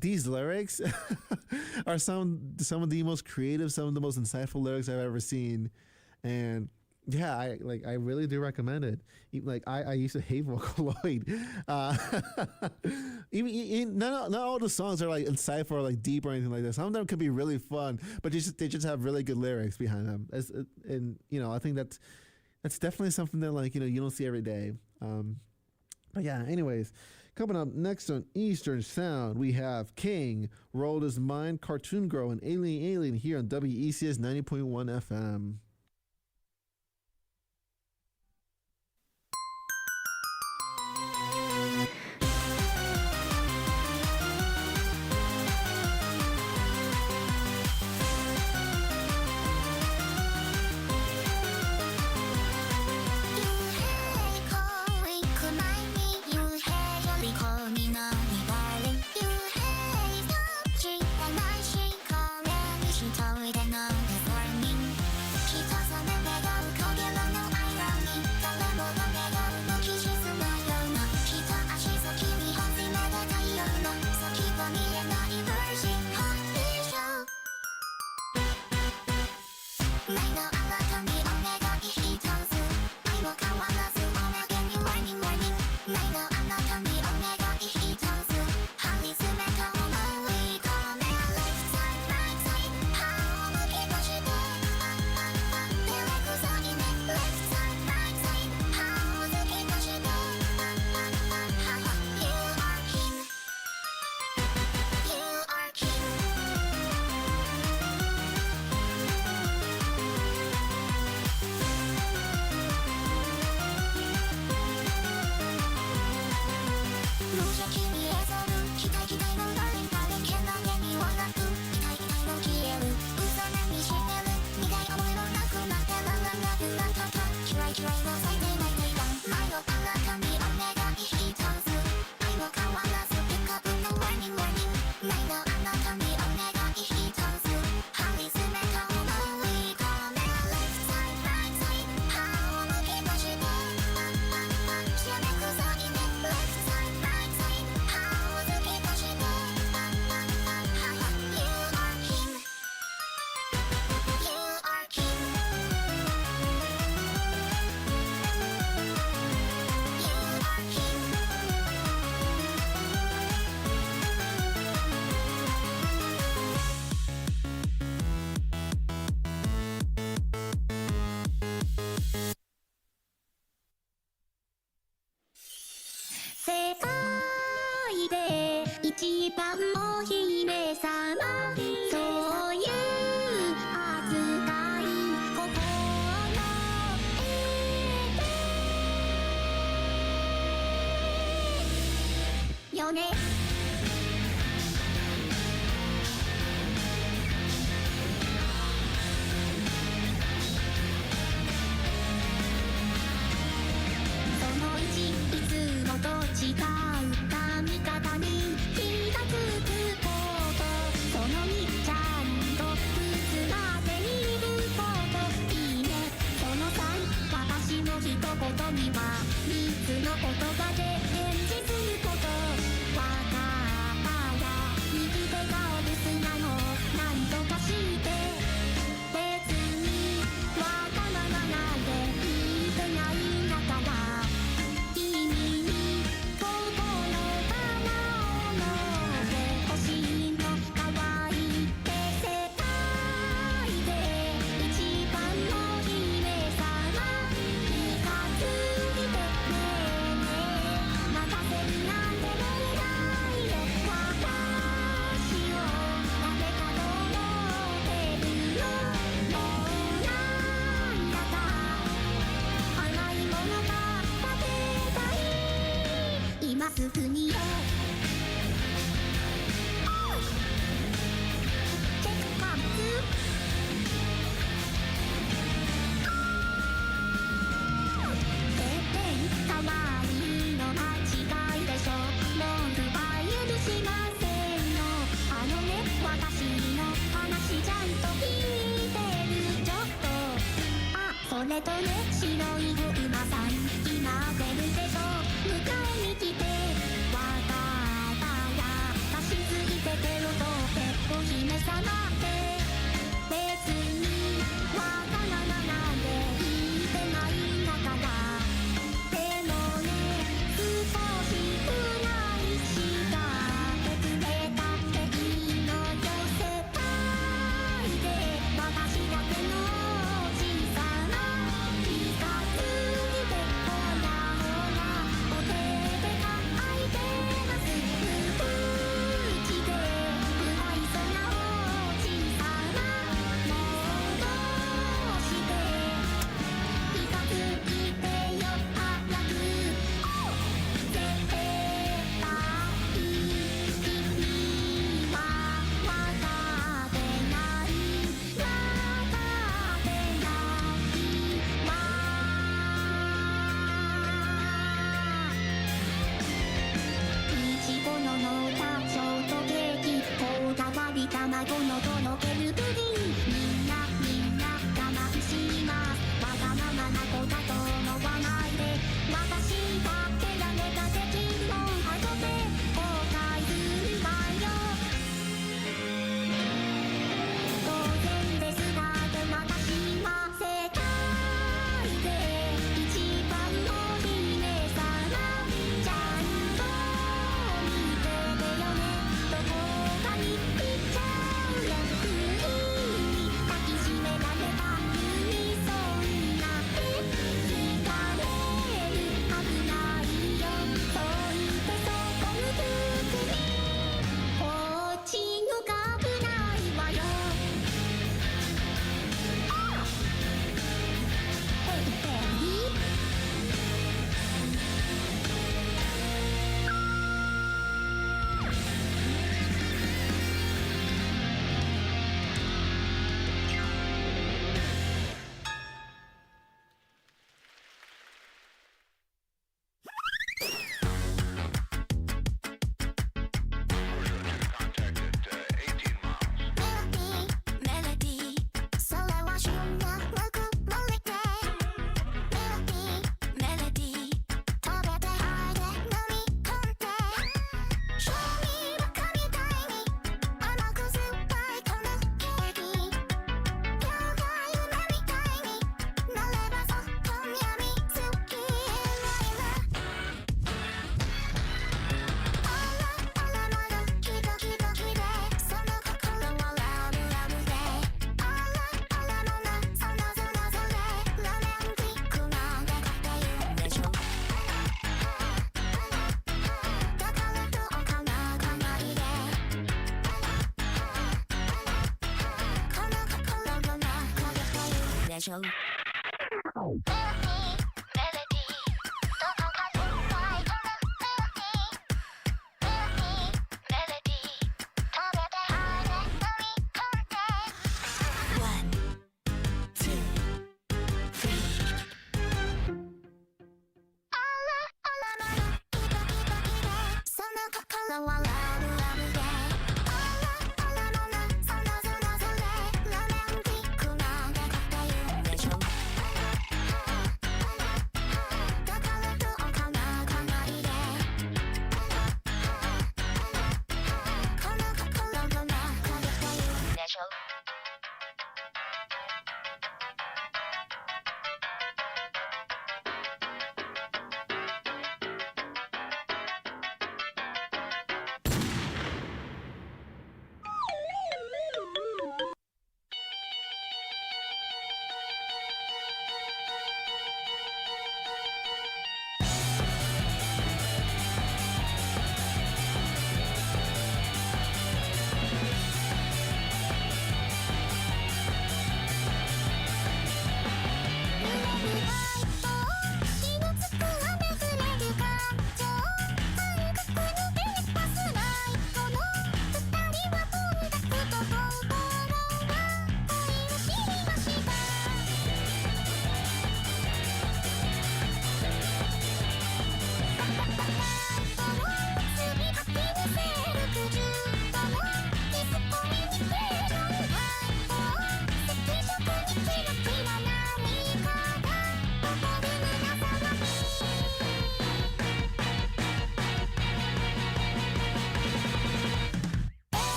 Speaker 2: these lyrics are some of the most creative, some of the most insightful lyrics I've ever seen, and yeah, I really do recommend it. Like I used to hate Vocaloid. Even not all the songs are like insightful or like deep or anything like that. Some of them can be really fun, but they just have really good lyrics behind them. And I think that's definitely something that like you don't see every day. But yeah, anyways, coming up next on Eastern Sound, we have King, Rolled His Mind, Cartoon Girl, and Alien here on WECS 90.1 FM.
Speaker 3: Darling, you よねその1いつもと違う髪型に気がつくことその2ちゃんと靴が手に入ることいいねその3私の一言には3つのことがで返事することわかったら右手がお留守なのなんとかして別にわがままなんて言ってないんだから君に心から思ってほしいの可愛いって世界で一番の姫様気がついてね任せるなんてもないよ私を誰かと思ってるのもうなんだか甘いものが食べたい今すぐにチェックパンツてっぺんかわいいの間違いでしょ文句は許しませんのあのね私の話ちゃんと聞いてるちょっとあそれとね白い馬さん今出るでしょ迎えに来てわかったら貸し付いててよとってお姫様って別にわがままなんて言ってないんだからでもね少しくらいしか手つけたっていいのよ世界で私だけの小さな気がついてほらほらお手手が空いてますうちで不愛想なお小さなものして気がついてよ早く絶対君はわかってないわかってないわいちごののたショートケーキこだわり卵のとろけるプディンみんな我慢しますわがままな子だと思わないで私だけやめた責任を後で後悔するわよ当然ですがで私は世界で一番の姫様ちゃんと見ててよねどこかに行っちゃうよ不意に抱きしめられた君そんな手疲れる危ないよそう言ってそこ向く君こっちのが危ないわよヘイベイメロディーそれは旬なぬくもりでメロディー食べて吐いて飲み込んで賞味ばかみたいに甘く酸っぱいこのケーキ今日が夢みたいになればそっと闇好きライブあらあらまだキドキドキでその心はラブラブであらあらもなそのそのそれロマンティックな出かけ言うんでしょだからどうか泣かないでこの心の中で言うんでしょメロディーどこか酸っぱいこのメロディーメロディー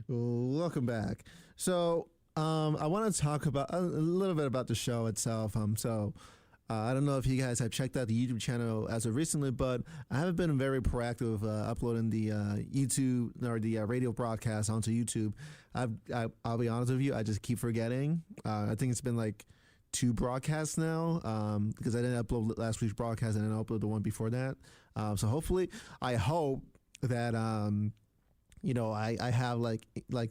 Speaker 2: Welcome back. So, I want to talk about a little bit about the show itself. I don't know if you guys have checked out the YouTube channel as of recently, but I haven't been very proactive uploading the YouTube or the radio broadcast onto YouTube. I'll be honest with you, I just keep forgetting. I think it's been like 2 broadcasts now because I didn't upload last week's broadcast and then upload the one before that. So hopefully, I hope that I have like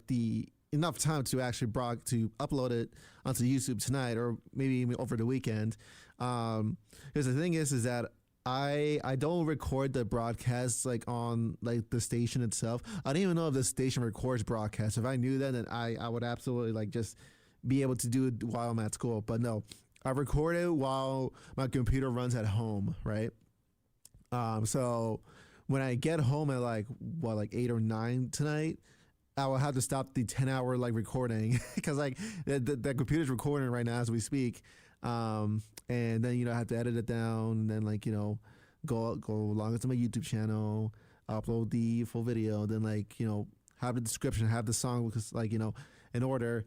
Speaker 2: the enough time to actually to upload it onto YouTube tonight or maybe even over the weekend. Because the thing is that I don't record the broadcasts like on like the station itself. I don't even know if the station records broadcasts. If I knew that, then I would absolutely like just be able to do it while I'm at school. But no, I record it while my computer runs at home, right? So when I get home at like 8 or 9 tonight, I will have to stop the 10-hour like recording because like the computer's recording right now as we speak. And then I have to edit it down and then like go along into my YouTube channel, upload the full video, then like have the description, have the song because like in order.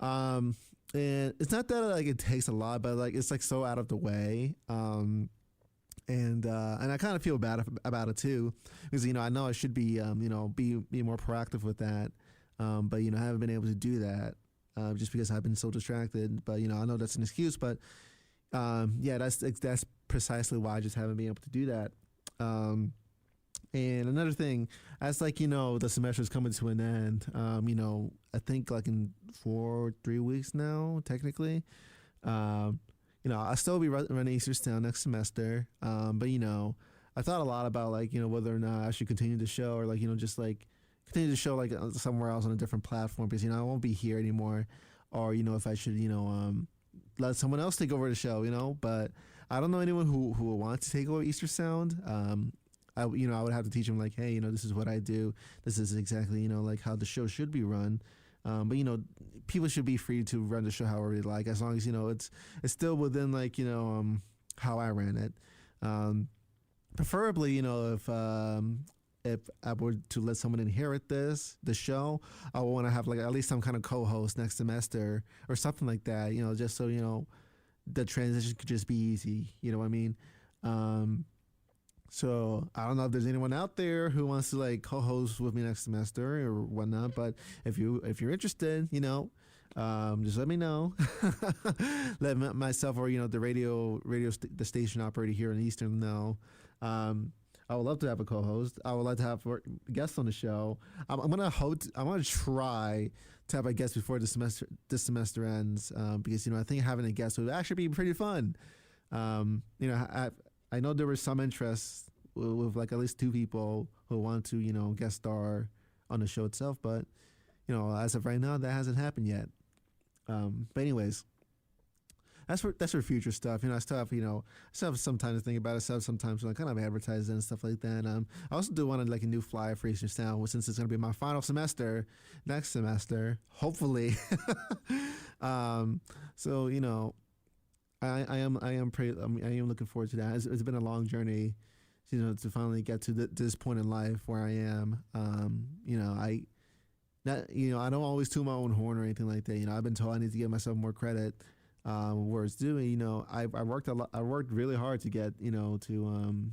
Speaker 2: And it's not that like it takes a lot, but like it's like so out of the way. And I kind of feel bad about it too, because I know I should be be more proactive with that, but I haven't been able to do that just because I've been so distracted. But I know that's an excuse, but yeah, that's precisely why I just haven't been able to do that. And another thing, as like the semester is coming to an end. I think like in 3 weeks now, technically. I'll still be running Easter Sound next semester. But I thought a lot about like whether or not I should continue the show or like just like continue the show like somewhere else on a different platform because I won't be here anymore, or if I should let someone else take over the show. But I don't know anyone who will want to take over Easter Sound. I would have to teach them like, hey, this is what I do. This is exactly like how the show should be run. But people should be free to run the show however they like, as long as it's still within like how I ran it. Preferably, if I were to let someone inherit the show, I would want to have like at least some kind of co-host next semester or something like that. Just so the transition could just be easy. You know what I mean? So I don't know if there's anyone out there who wants to like co-host with me next semester or whatnot. But if you're interested, just let me know. Let myself or the station operator here in Eastern know. I would love to have a co-host. I would like to have guests on the show. I'm gonna try to have a guest before this semester ends because I think having a guest would actually be pretty fun. I know there was some interest with like at least 2 people who want to, guest star on the show itself, but as of right now, that hasn't happened yet. But anyways, that's for future stuff. I still have some time to think about it. I still have some time to kind of advertise and stuff like that. I also do want like a new flyer for Eastern Sound since it's going to be my final semester next semester, hopefully. So I am looking forward to that. It's been a long journey, to finally get to this point in life where I am. I don't always toot my own horn or anything like that. I've been told I need to give myself more credit where it's due. I worked a lot. I worked really hard to get to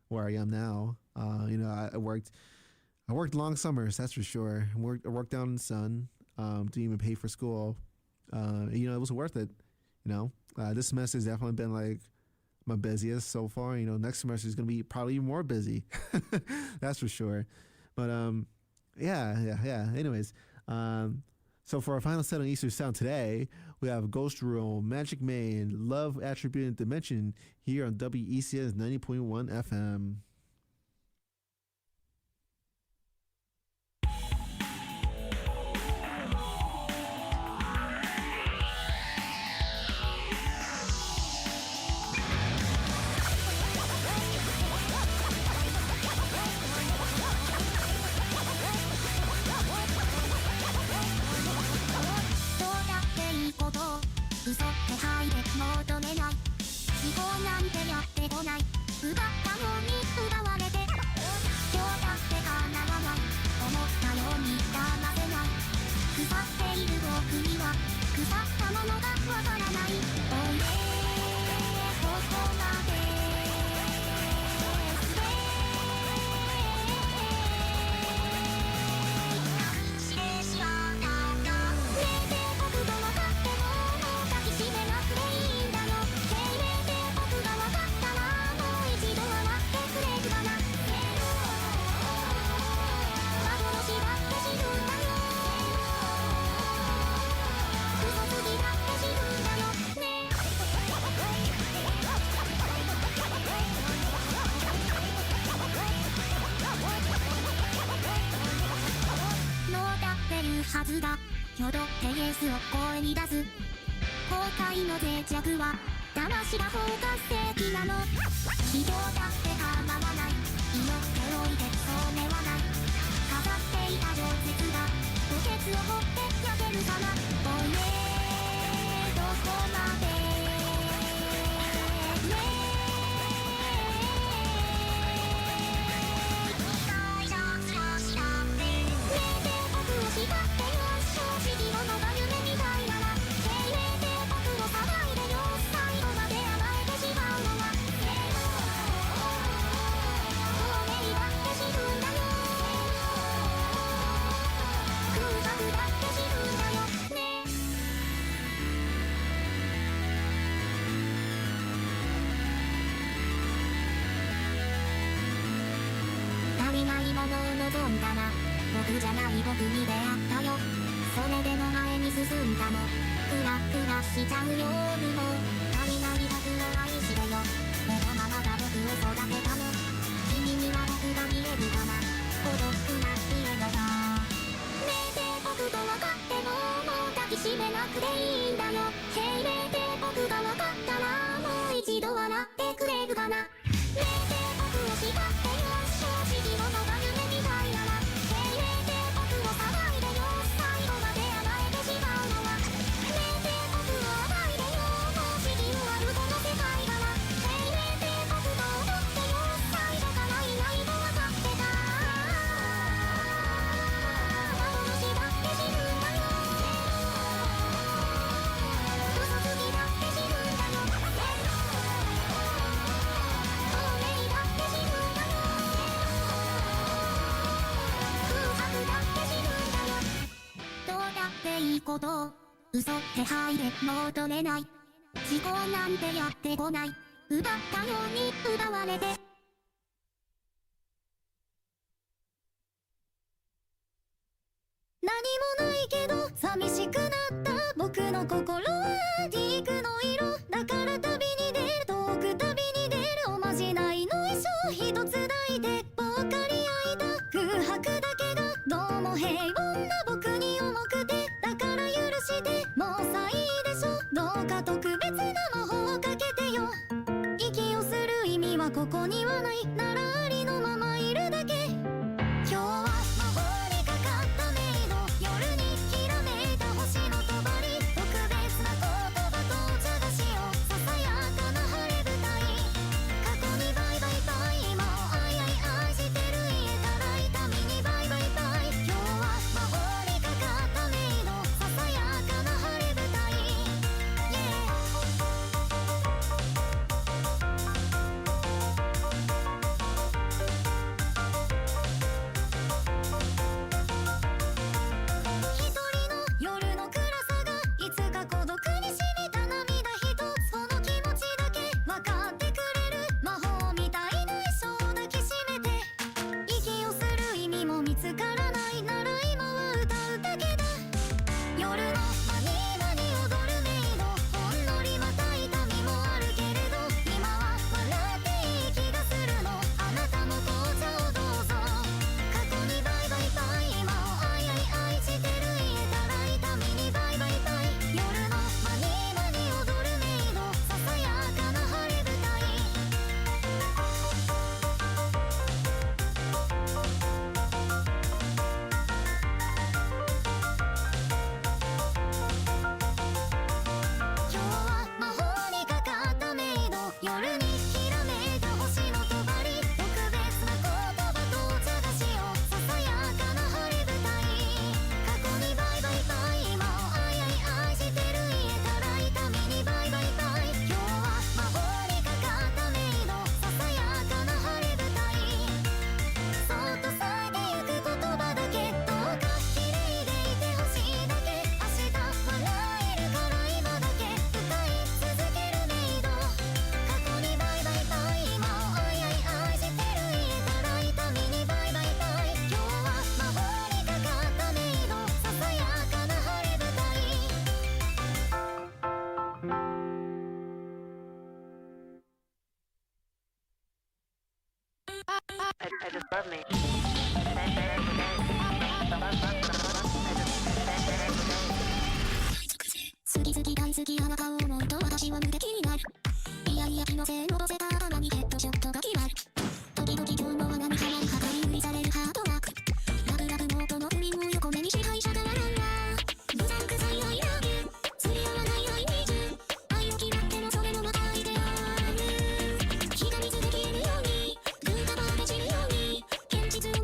Speaker 2: where I am now. I worked long summers, that's for sure. I worked down in the sun. Didn't even pay for school. It was worth it. This semester has definitely been like my busiest so far. Next semester is going to be probably even more busy. That's for sure. But yeah. Anyways, so for our final set on Easter Sound today, we have Ghost Room, Magic Man, Love, Attribute, and Dimension here on WECS 90.1 FM.
Speaker 3: 嘘気配で求めない違法なんてやってこない奪ったのに奪われて今日だって叶わない思ったように騙せない腐っている僕には腐ったものがわからないおいでここまではずだ挙動でイエスを声に出す後悔の脆弱は騙しが方が正義なの人だって構わない祈っておいてそうめはない飾っていた情熱が墓穴を掘って焼けるかなおいでどこまで「僕に出会ったよ。それでも前に進んだの。クラクラしちゃうよ夜も足りない僕を愛してよ。目のままが僕を育てたの。君には僕が見えるかな。孤独な家のがねえて僕と分かってももう抱きしめなくていいんだよ。へいねえて僕が分かったらもう一度笑ってくれるかな。ねえて僕を叱ってよ正直者が夢みたいなら。へいねえて僕を騒いでよ最後まで甘えてしまうのは。ねえて僕を甘いでよもう次終わるこの世界がな。へいねえて僕と踊ってよ最後からいないと分かってた。幻だって死ぬんだよ。嘘つきだって死ぬんだよ。透明だって死ぬんだよ。空白だって死ぬんだよ。どうだっていいことを嘘ってはいでもう取れない。思考なんてやってこない。奪ったように奪われて。何もないけど寂しくなった僕の心は肉の色だから旅に出る遠く旅に出るおまじないの衣装一つ抱いてぽっかり開いた空白だけどどうも平凡な僕に重くてだから許してもうさいいでしょどうか特別な魔法をかけてよ。息をする意味はここにはないならありのままいるだけ。今日は魔法にかかったメイド夜にきらめいた星の帳特別な言葉とお茶菓子をささやかな晴れ舞台過去にバイバイバイ今をあいあい愛してる言えたら痛みにバイバイバイ。今日は魔法にかかったメイドささやかな晴れ舞台 Yeah。 一人の夜の暗さがいつか孤独に染みた涙一つその気持ちだけ分かってくれる魔法みたいな衣装を抱きしめて息をする意味も見つからないなら今は歌うだけだ。夜の間に間に踊るメイドほんのりまた痛みもあるけれど今は笑っていい気がするの。あなたも紅茶をどうぞ。過去にバイバイバイ今をあいあい愛してる言えたら痛みにバイバイバイ。夜の間に間に踊るメイドささやかな晴れ舞台今日は魔法にかかったメイド夜にきらめいた星の帳特別な言葉とお茶菓子をささやかな晴れ舞台過去にバイバイバイ今をあいあい愛してる言えたら痛みにバイバイバイ。今日は魔法にかかったメイドささやかな晴れ舞台そっと咲いてゆく言葉だけどうか綺麗でいてほしいだけ明日笑えるから今だけ歌い続けるメイド過去にバイバイバイ今をあいあい愛してる言えたら痛みにバイバイバイ。今日は魔法にかかったメイドささやかな晴れ舞台好き好き大好きあなたを思うと私は無敵になる。いやいや気のせいのぼせた頭にヘッドショットが決まる。時々今日もは何かにかかり売りされるハートワークラブラブノートの不倫を横目に支配者が笑うわ。無残くさい愛ラブ釣り合わない愛ニーズ愛を嫌ってもそれもまた愛である。日が水で消えるようにルーカバーで散るように現実を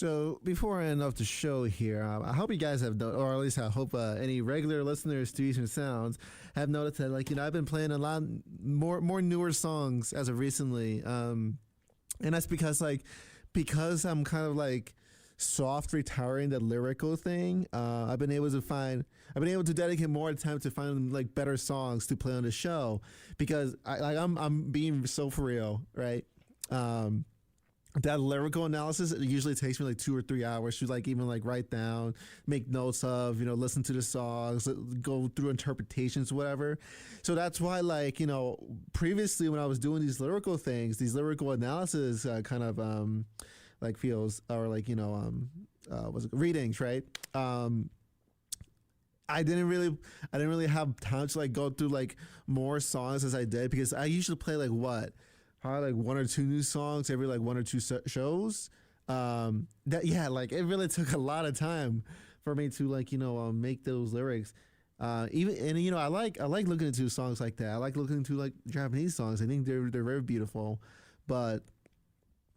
Speaker 2: So before I end off the show here, I hope you guys have, or at least I hope any regular listeners to Eastern Sounds have noticed that, like, I've been playing a lot more newer songs as of recently, and that's because I'm kind of like soft retiring the lyrical thing. I've been able to dedicate more time to find like better songs to play on the show because I'm being so for real, right? That lyrical analysis, it usually takes me like 2 or 3 hours to like even like write down, make notes of, listen to the songs, go through interpretations, whatever. So that's why, like, previously when I was doing these lyrical things, these lyrical analysis kind of like feels, or like, was it readings, right? I didn't really have time to like go through like more songs as I did because I usually play like probably like 1 or 2 new songs every like 1 or 2 shows. Like it really took a lot of time for me to like make those lyrics. I like looking into songs like that. I like looking into like Japanese songs. I think they're very beautiful, but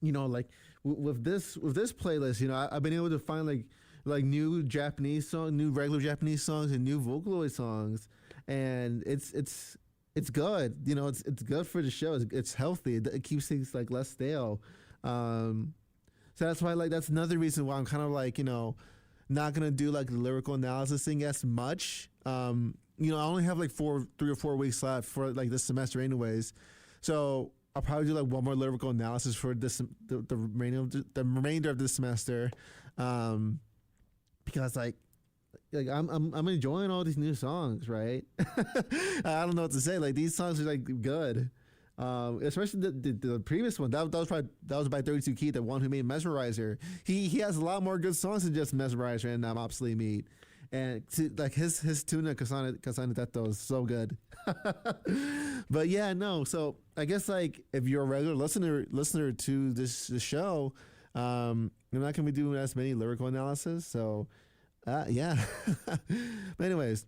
Speaker 2: like with this playlist, I've been able to find like new Japanese songs, new regular Japanese songs, and new Vocaloid songs, and it's good. It's good for the show. It's healthy. It keeps things like less stale. So that's why that's another reason why I'm kind of like not gonna do like the lyrical analysis thing as much. I only have like 3 or 4 weeks left for like this semester, anyways. So I'll probably do like one more lyrical analysis for this the remainder of this semester, because like I'm enjoying all these new songs, right? I don't know what to say. Like these songs are like good, especially the previous one. That was by 32 Key, the one who made Mesmerizer. He has a lot more good songs than just Mesmerizer and Obsolete Meat. And like his tuna Kasane Tetto is so good. But yeah, no. So I guess like if you're a regular listener to this show, you're not gonna be doing as many lyrical analysis. So yeah. But anyways,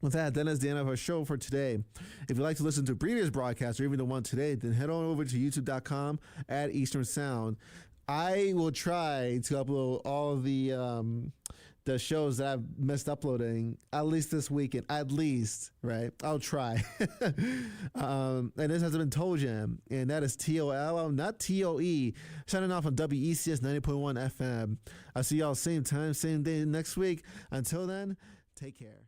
Speaker 2: with that is the end of our show for today. If you'd like to listen to previous broadcasts or even the one today, then head on over to youtube.com at Eastern Sound. I will try to upload all of the shows that I've missed uploading at least this weekend, right? I'll try. And this hasn't been told yet, and that is TOL, not TOE, signing off on WECS 90.1 FM. I'll see y'all same time, same day next week. Until then, take care.